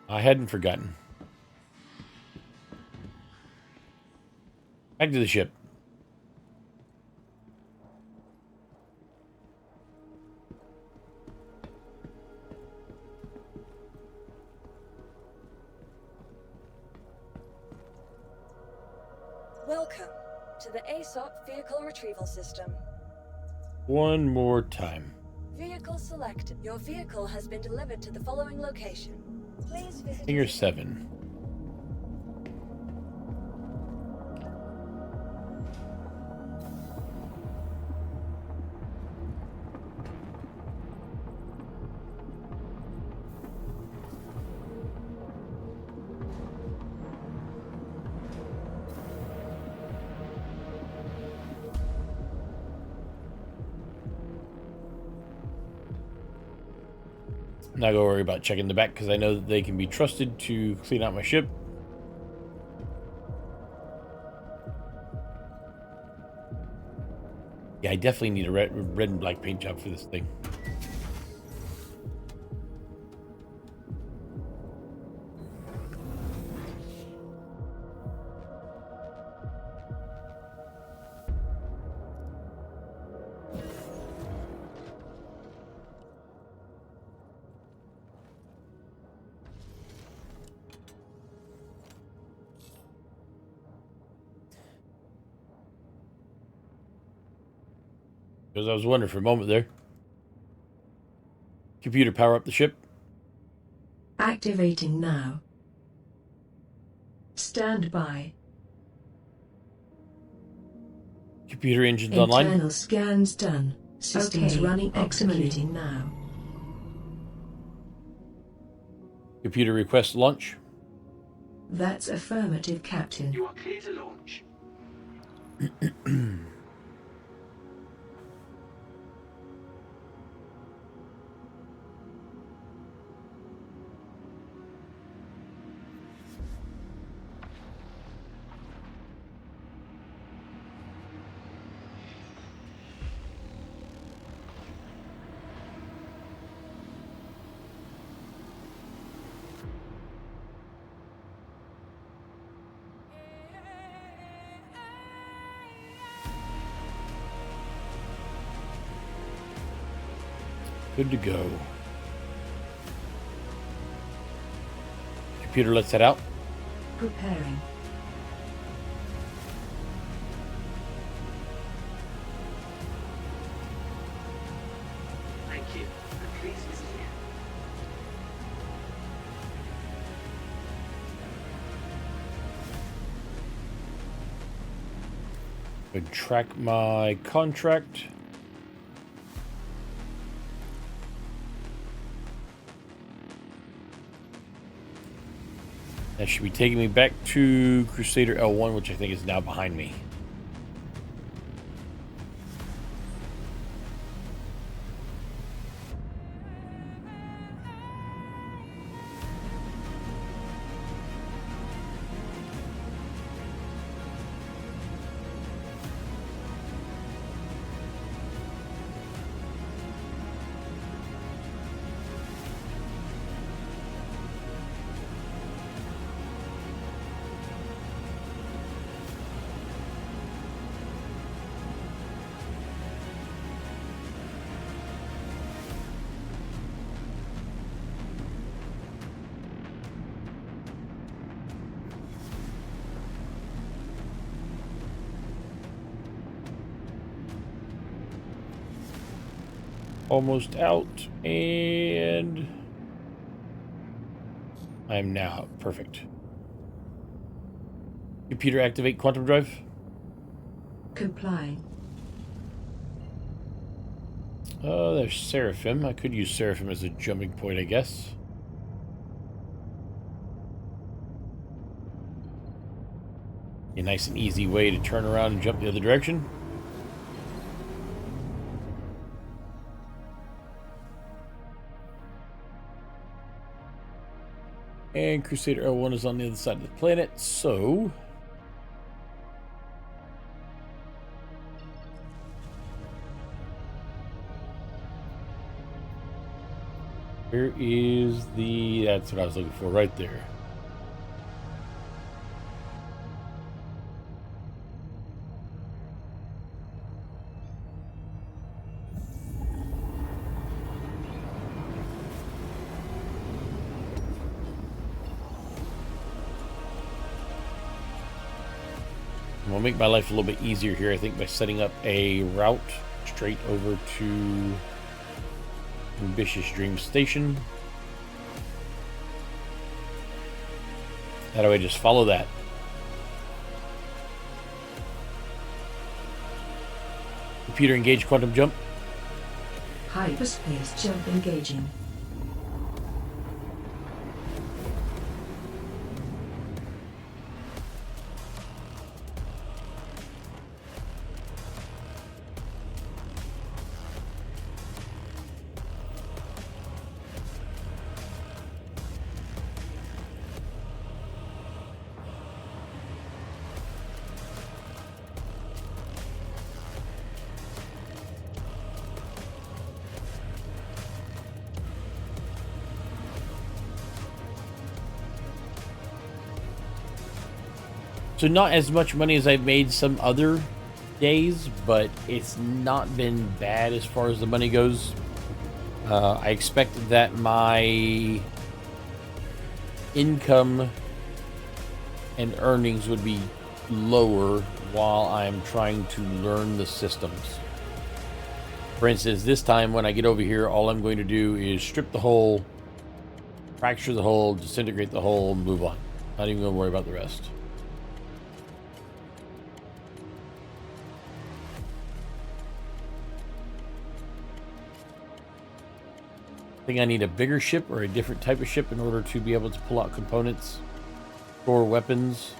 I hadn't forgotten. Back to the ship. Welcome to the ASOP Vehicle Retrieval System. One more time. Vehicle selected. Your vehicle has been delivered to the following location. Please visit. Finger 7. Not gonna worry about checking the back because I know that they can be trusted to clean out my ship. Yeah, I definitely need a red and black paint job for this thing. Because I was wondering for a moment there. Computer, power up the ship. Activating now. Stand by. Computer engines online. Internal scans done. Systems running. Executing now. Computer request launch. That's affirmative, Captain. You are clear to launch. Good to go. Computer, let's head out. Preparing. Thank you. And please visit here. Would track my contract. That should be taking me back to Crusader L1, which I think is now behind me. Almost out, and I'm now out. Perfect. Computer, activate quantum drive. Complying. There's Seraphim. I could use Seraphim as a jumping point, I guess. A nice and easy way to turn around and jump the other direction. And Crusader L1 is on the other side of the planet, so... Where is the... That's what I was looking for, right there. We'll make my life a little bit easier here, I think, by setting up a route straight over to Ambitious Dream Station. How do I just follow that? Computer, engage quantum jump. Hyperspace jump engaging. So not as much money as I've made some other days, but it's not been bad as far as the money goes. I expect that my income and earnings would be lower while I'm trying to learn the systems. For instance, this time when I get over here, all I'm going to do is strip the hull, fracture the hull, disintegrate the hull, and move on. Not even going to worry about the rest. I think I need a bigger ship or a different type of ship in order to be able to pull out components, store weapons,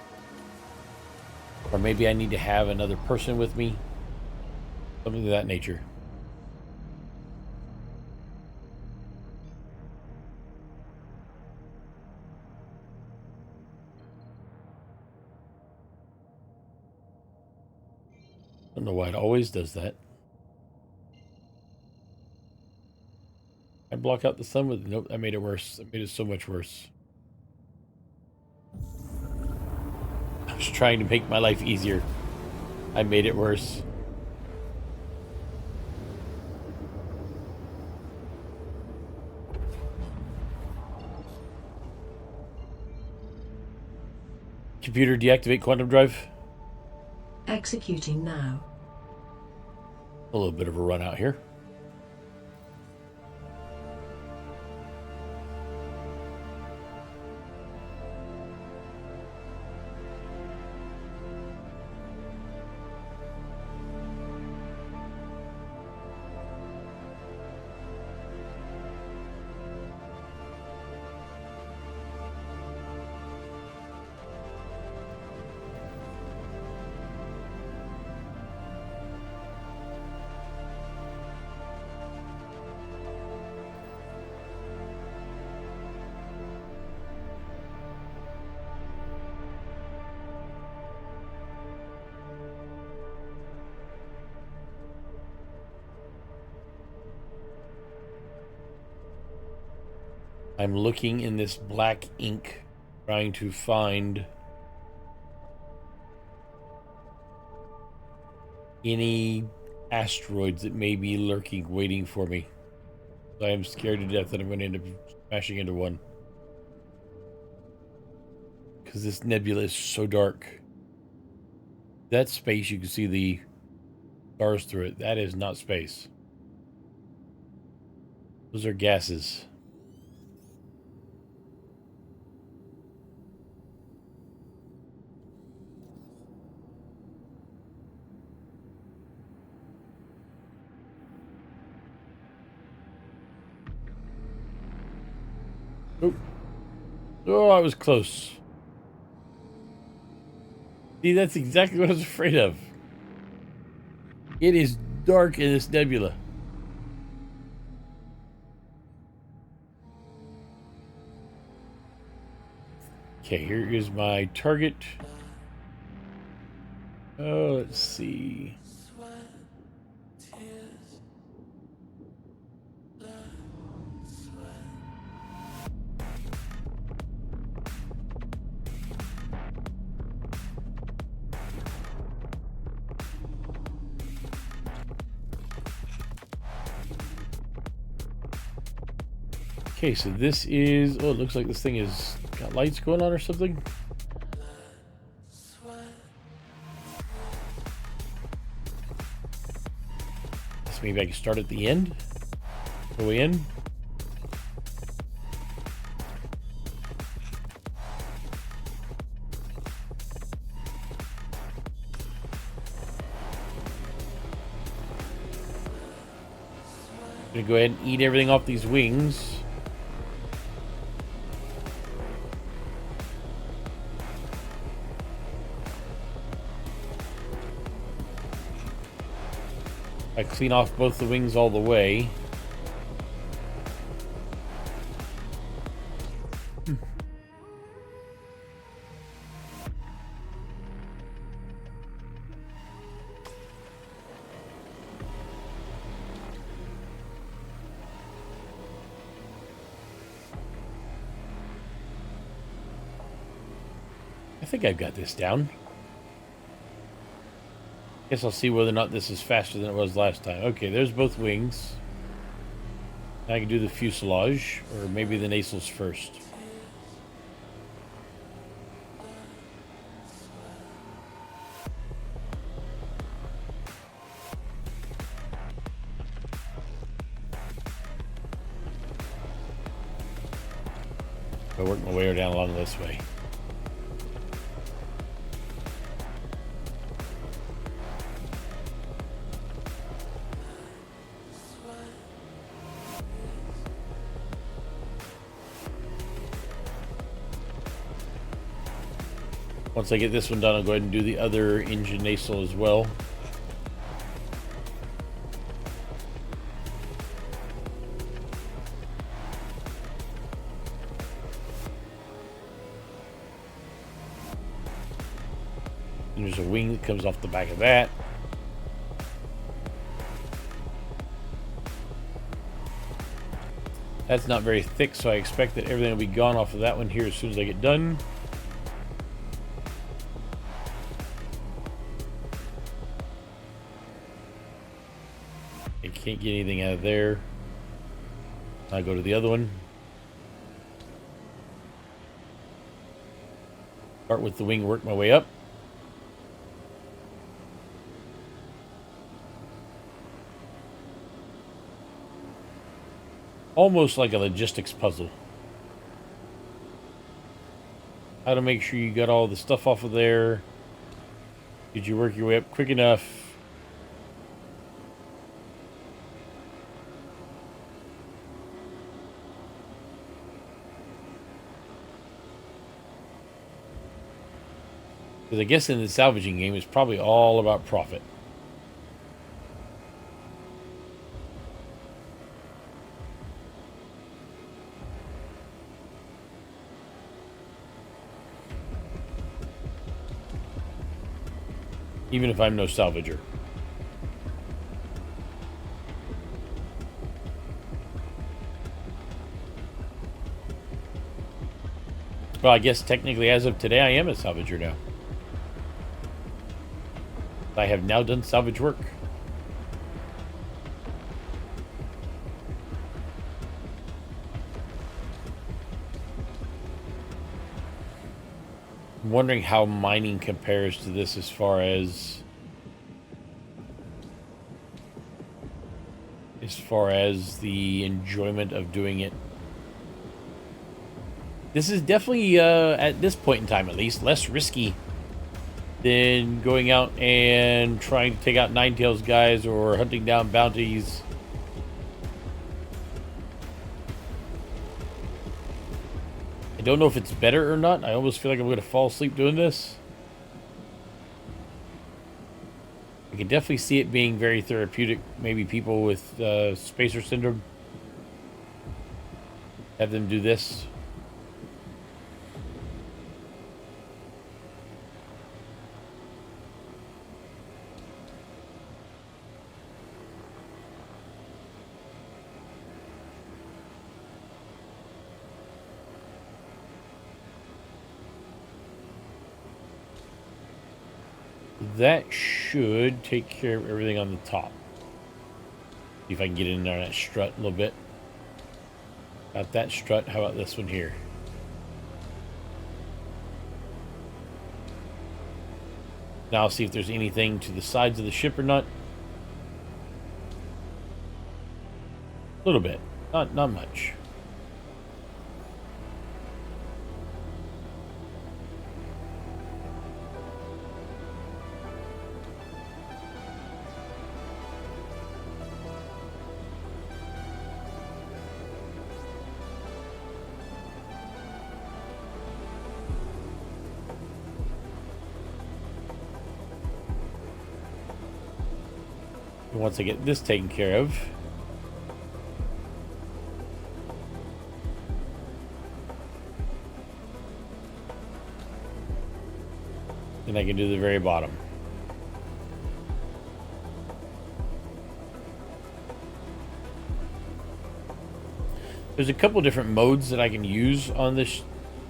or maybe I need to have another person with me, something of that nature. I don't know why it always does that. I block out the sun with... Nope, I made it worse. I made it so much worse. I was trying to make my life easier. I made it worse. Computer, deactivate quantum drive. Executing now. A little bit of a run out here. I'm looking in this black ink, trying to find any asteroids that may be lurking, waiting for me. I am scared to death that I'm going to end up smashing into one. Because this nebula is so dark. That space, you can see the stars through it. That is not space. Those are gases. Oh. Oh, I was close. See, that's exactly what I was afraid of. It is dark in this nebula. Okay, here is my target. Oh, let's see. Okay, so this is... Oh, it looks like this thing is got lights going on or something. Guess maybe I can start at the end. Go in. I'm gonna go ahead and eat everything off these wings. I clean off both the wings all the way. I think I've got this down. Guess I'll see whether or not this is faster than it was last time. Okay, there's both wings. Now I can do the fuselage, or maybe the nacelles first. I'll work my way down along this way. Once I get this one done, I'll go ahead and do the other engine nacelle as well. And there's a wing that comes off the back of that. That's not very thick, so I expect that everything will be gone off of that one here as soon as I get done. I can't get anything out of there. I go to the other one. Start with the wing, work my way up. Almost like a logistics puzzle. How to make sure you got all the stuff off of there. Did you work your way up quick enough? Because I guess in the salvaging game, it's probably all about profit. Even if I'm no salvager. Well, I guess technically as of today, I am a salvager now. I have now done salvage work. I'm wondering how mining compares to this as far as the enjoyment of doing it. This is definitely, at this point in time at least, less risky than going out and trying to take out Ninetails guys or hunting down bounties. I don't know if it's better or not. I almost feel like I'm going to fall asleep doing this. I can definitely see it being very therapeutic. Maybe people with spacer syndrome, have them do this. That should take care of everything on the top. See if I can get in there on that strut a little bit. Got that strut. How about this one here? Now I'll see if there's anything to the sides of the ship or not. A little bit. Not much. Once I get this taken care of, then I can do the very bottom. There's a couple different modes that I can use on this,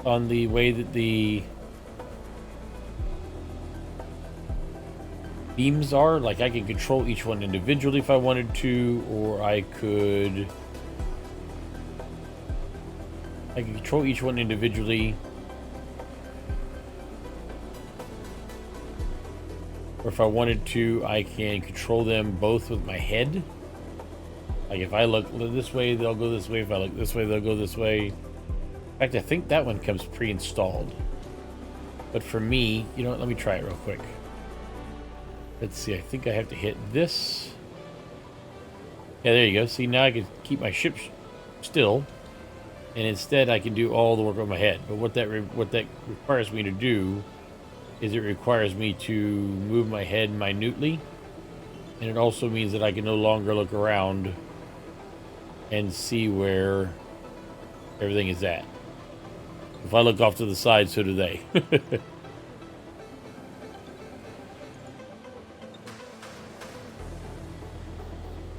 on the way that the beams are. Like, I can control each one individually if I wanted to, or I could control each one individually, or if I wanted to, I can control them both with my head. Like, if I look this way, they'll go this way. If I look this way, they'll go this way. In fact, I think that one comes pre-installed. But for me, you know what, let me try it real quick. Let's see, I think I have to hit this. Yeah, there you go. See, now I can keep my ship still, and instead I can do all the work on my head. But what that requires me to do is it requires me to move my head minutely, and it also means that I can no longer look around and see where everything is at. If I look off to the side, so do they.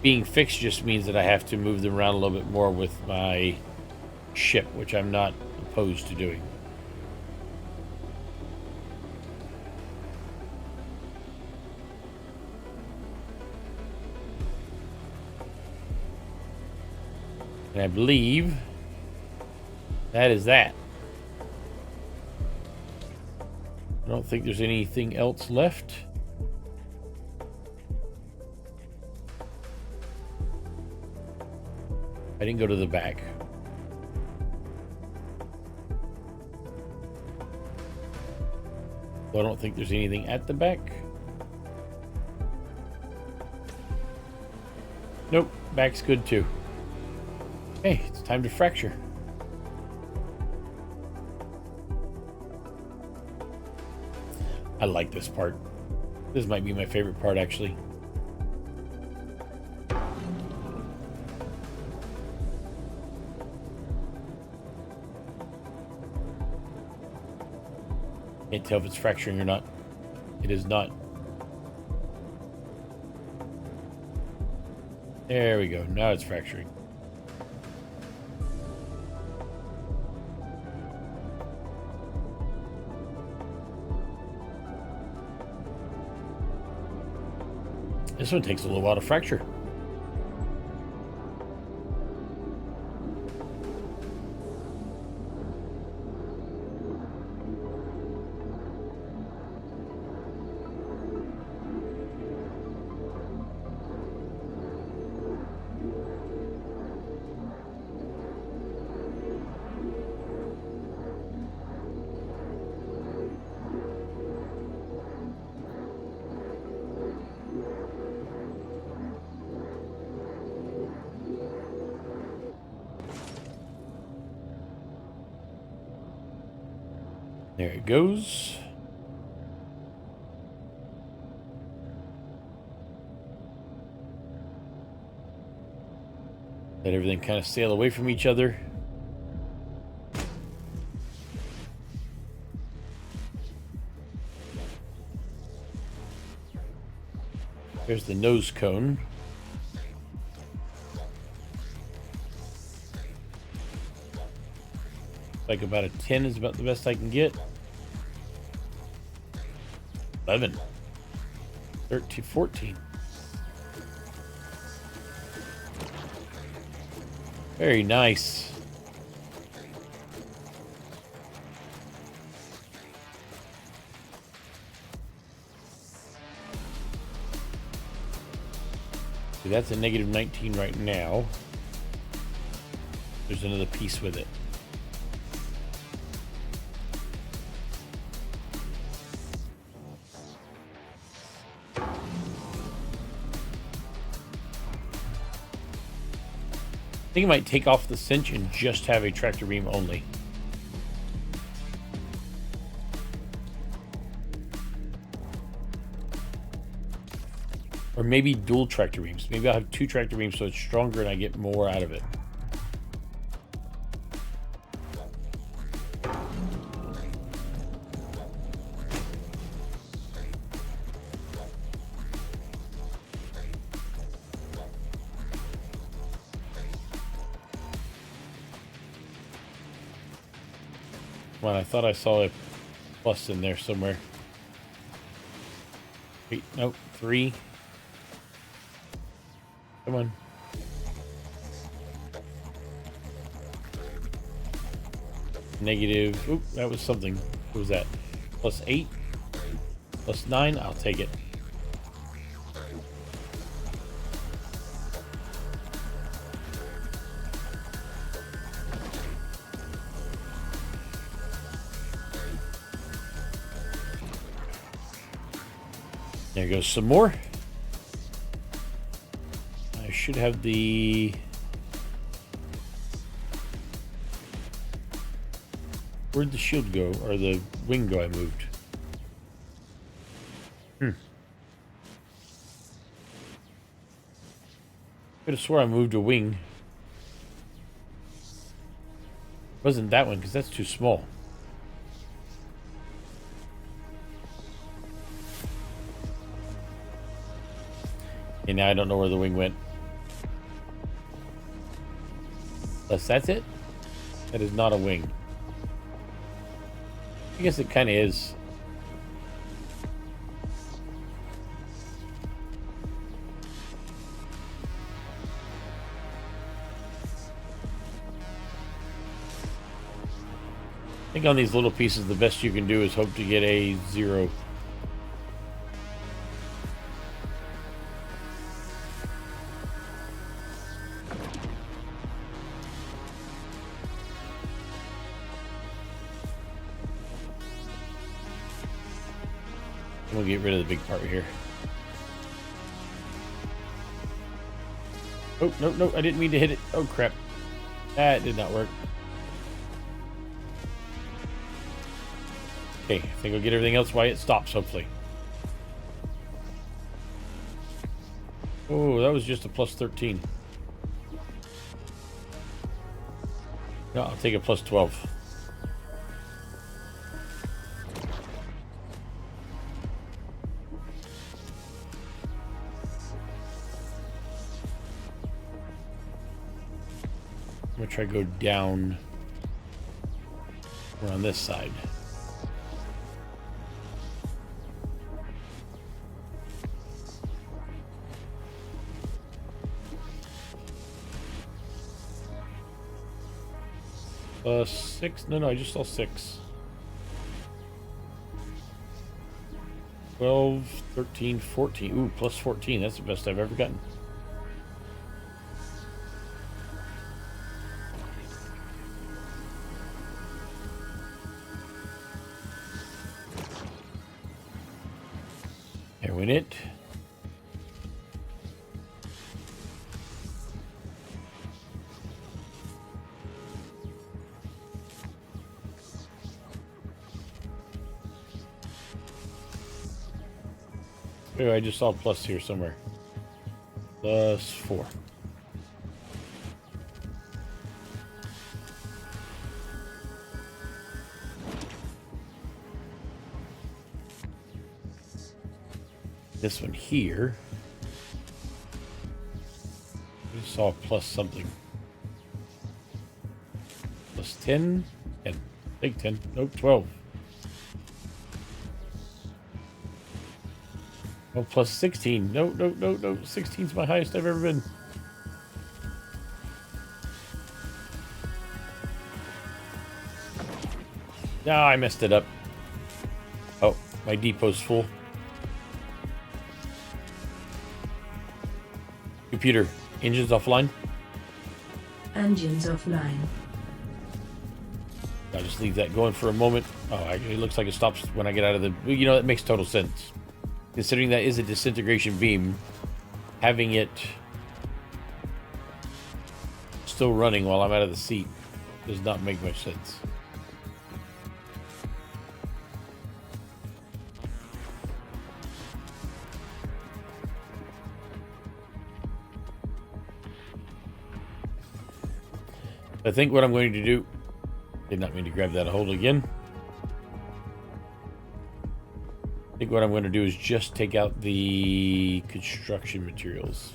Being fixed just means that I have to move them around a little bit more with my ship, which I'm not opposed to doing. And I believe that is that. don't think there's anything else left. I didn't go to the back. So I don't think there's anything at the back. Nope, back's good too. Hey, it's time to fracture. I like this part. This might be my favorite part, actually. Can't tell if it's fracturing or not. It is not. There we go. Now it's fracturing. This one takes a little while to fracture. There it goes. Let everything kind of sail away from each other. There's the nose cone. Like about a 10 is about the best I can get. 11. 13, 14. Very nice. See, that's a negative 19 right now. There's another piece with it. I think I might take off the cinch and just have a tractor beam only. Or maybe dual tractor beams. Maybe I'll have 2 tractor beams so it's stronger and I get more out of it. Well, I thought I saw a plus in there somewhere. Wait, nope, 3. Come on. Negative. Oop, that was something. What was that? Plus 8? Plus 9? I'll take it. There goes some more. I should have the... Where'd the shield go? Or the wing go I moved? Could have swore I moved a wing. Wasn't that one, because that's too small. Okay, now I don't know where the wing went. Unless that's it? That is not a wing. I guess it kind of is. I think on these little pieces, the best you can do is hope to get a 0. We'll get rid of the big part here. Oh, no, no, I didn't mean to hit it. Oh, crap. That did not work. Okay, I think I'll get everything else while it stops, hopefully. Oh, that was just a plus 13. No, I'll take a plus 12. I'm gonna try to go down around this side. Six? No, I just saw 6. 12, 13, 14. Ooh, plus 14. That's the best I've ever gotten. There went it. Oh, I just saw a plus here somewhere. Plus 4. This one here. I just saw a plus something. Plus 10? 10. Take 10. Nope, 12. Oh, plus 16. No. 16's my highest I've ever been. No, I messed it up. Oh, my depot's full. Computer, engines offline. Engines offline. I'll just leave that going for a moment. Oh, it looks like it stops when I get out of the... You know, that makes total sense. Considering that is a disintegration beam, having it still running while I'm out of the seat does not make much sense. I think what I'm going to do... Did not mean to grab that hold again. I think what I'm going to do is just take out the construction materials.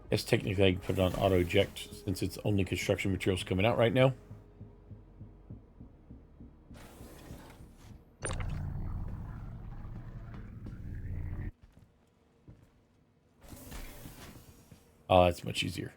Yes, technically I can put it on auto eject since it's only construction materials coming out right now. Oh, that's much easier.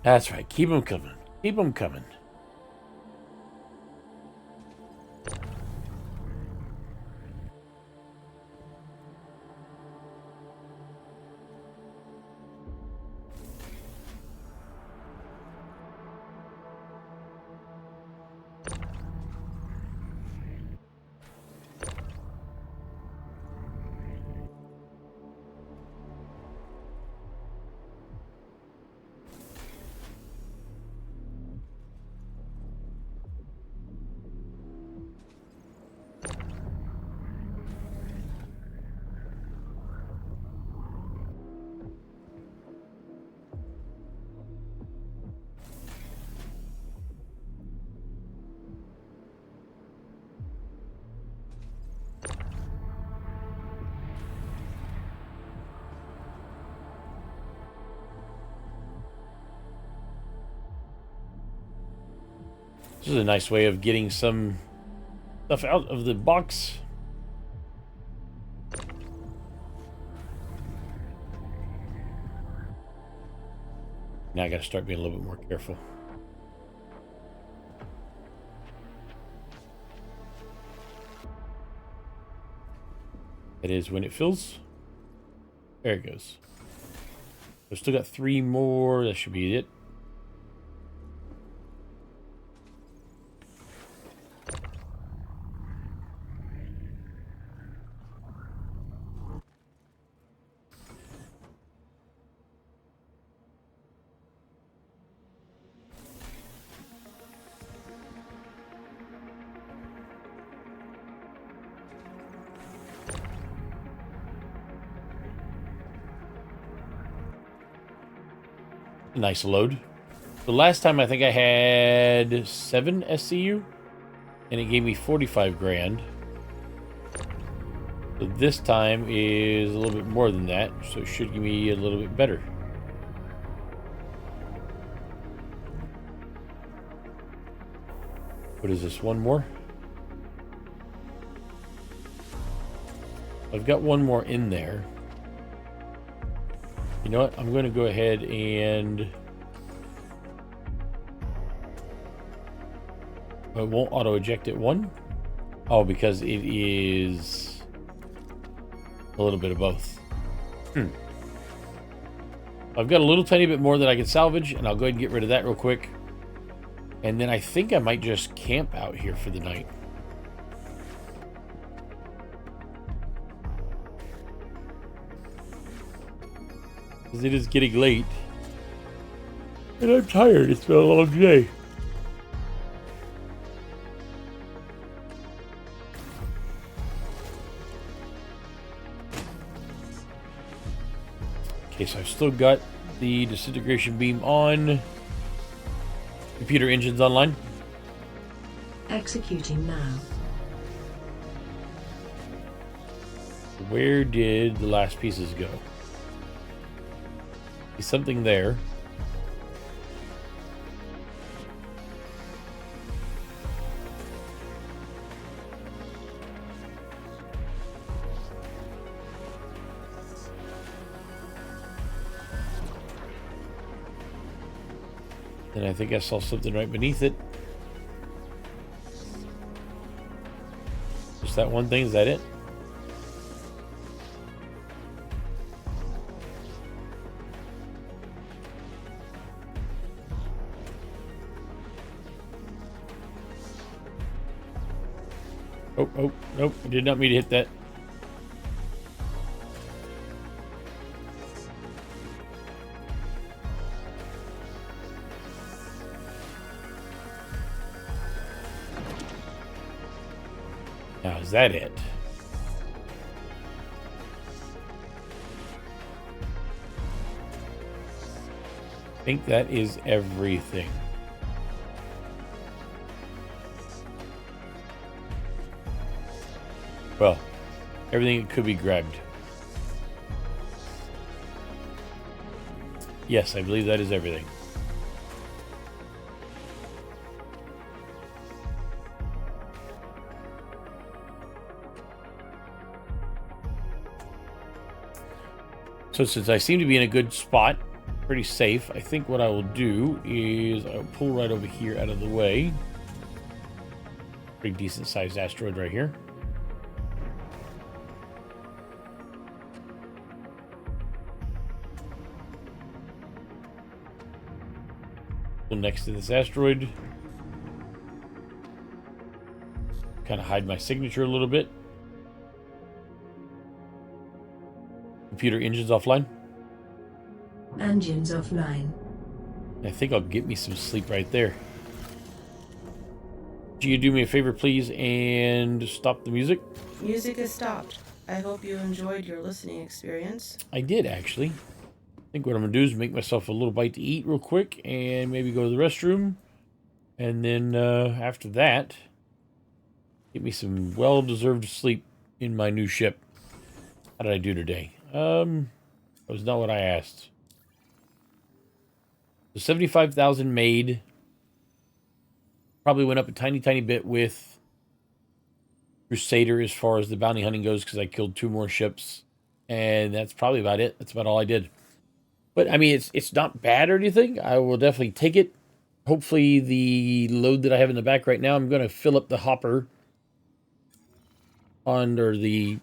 That's right. Keep them coming. Keep them coming. This is a nice way of getting some stuff out of the box. Now I gotta start being a little bit more careful. It is when it fills. There it goes. We've still got 3 more. That should be it. Nice load. The last time I think I had 7 SCU and it gave me 45 grand. So this time is a little bit more than that, so it should give me a little bit better. What is this? One more? I've got one more in there. You know what? I'm going to go ahead and... it won't auto-eject at 1. Oh, because it is a little bit of both. I've got a little tiny bit more that I can salvage, and I'll go ahead and get rid of that real quick. And then I think I might just camp out here for the night. Because it is getting late. And I'm tired. It's been a long day. Okay, so I've still got the disintegration beam on. Computer engines online. Executing now. Where did the last pieces go? Is something there? And I think I saw something right beneath it. Just that one thing, is that it? Oh, nope, I did not mean to hit that. Now, is that it? I think that is everything. Well, everything that could be grabbed. Yes, I believe that is everything. So since I seem to be in a good spot, pretty safe, I think what I will do is I'll pull right over here out of the way. Pretty decent sized asteroid right here. Next to this asteroid. Kind of hide my signature a little bit. Computer engines offline. Engines offline. I think I'll get me some sleep right there. Do you do me a favor, please, and stop the music? Music is stopped. I hope you enjoyed your listening experience. I did, actually. I think what I'm going to do is make myself a little bite to eat real quick and maybe go to the restroom. And then after that, get me some well-deserved sleep in my new ship. How did I do today? That was not what I asked. So 75,000 made. Probably went up a tiny, tiny bit with Crusader as far as the bounty hunting goes because I killed 2 more ships. And that's probably about it. That's about all I did. But, I mean, it's not bad or anything. I will definitely take it. Hopefully the load that I have in the back right now, I'm going to fill up the hopper under the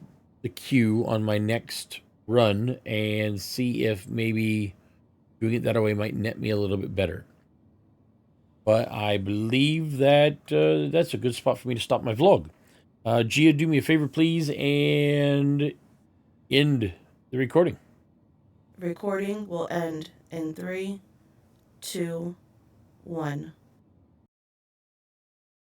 queue on my next run and see if maybe doing it that way might net me a little bit better. But I believe that that's a good spot for me to stop my vlog. Gia, do me a favor, please, and end the recording. Recording will end in 3, 2, 1.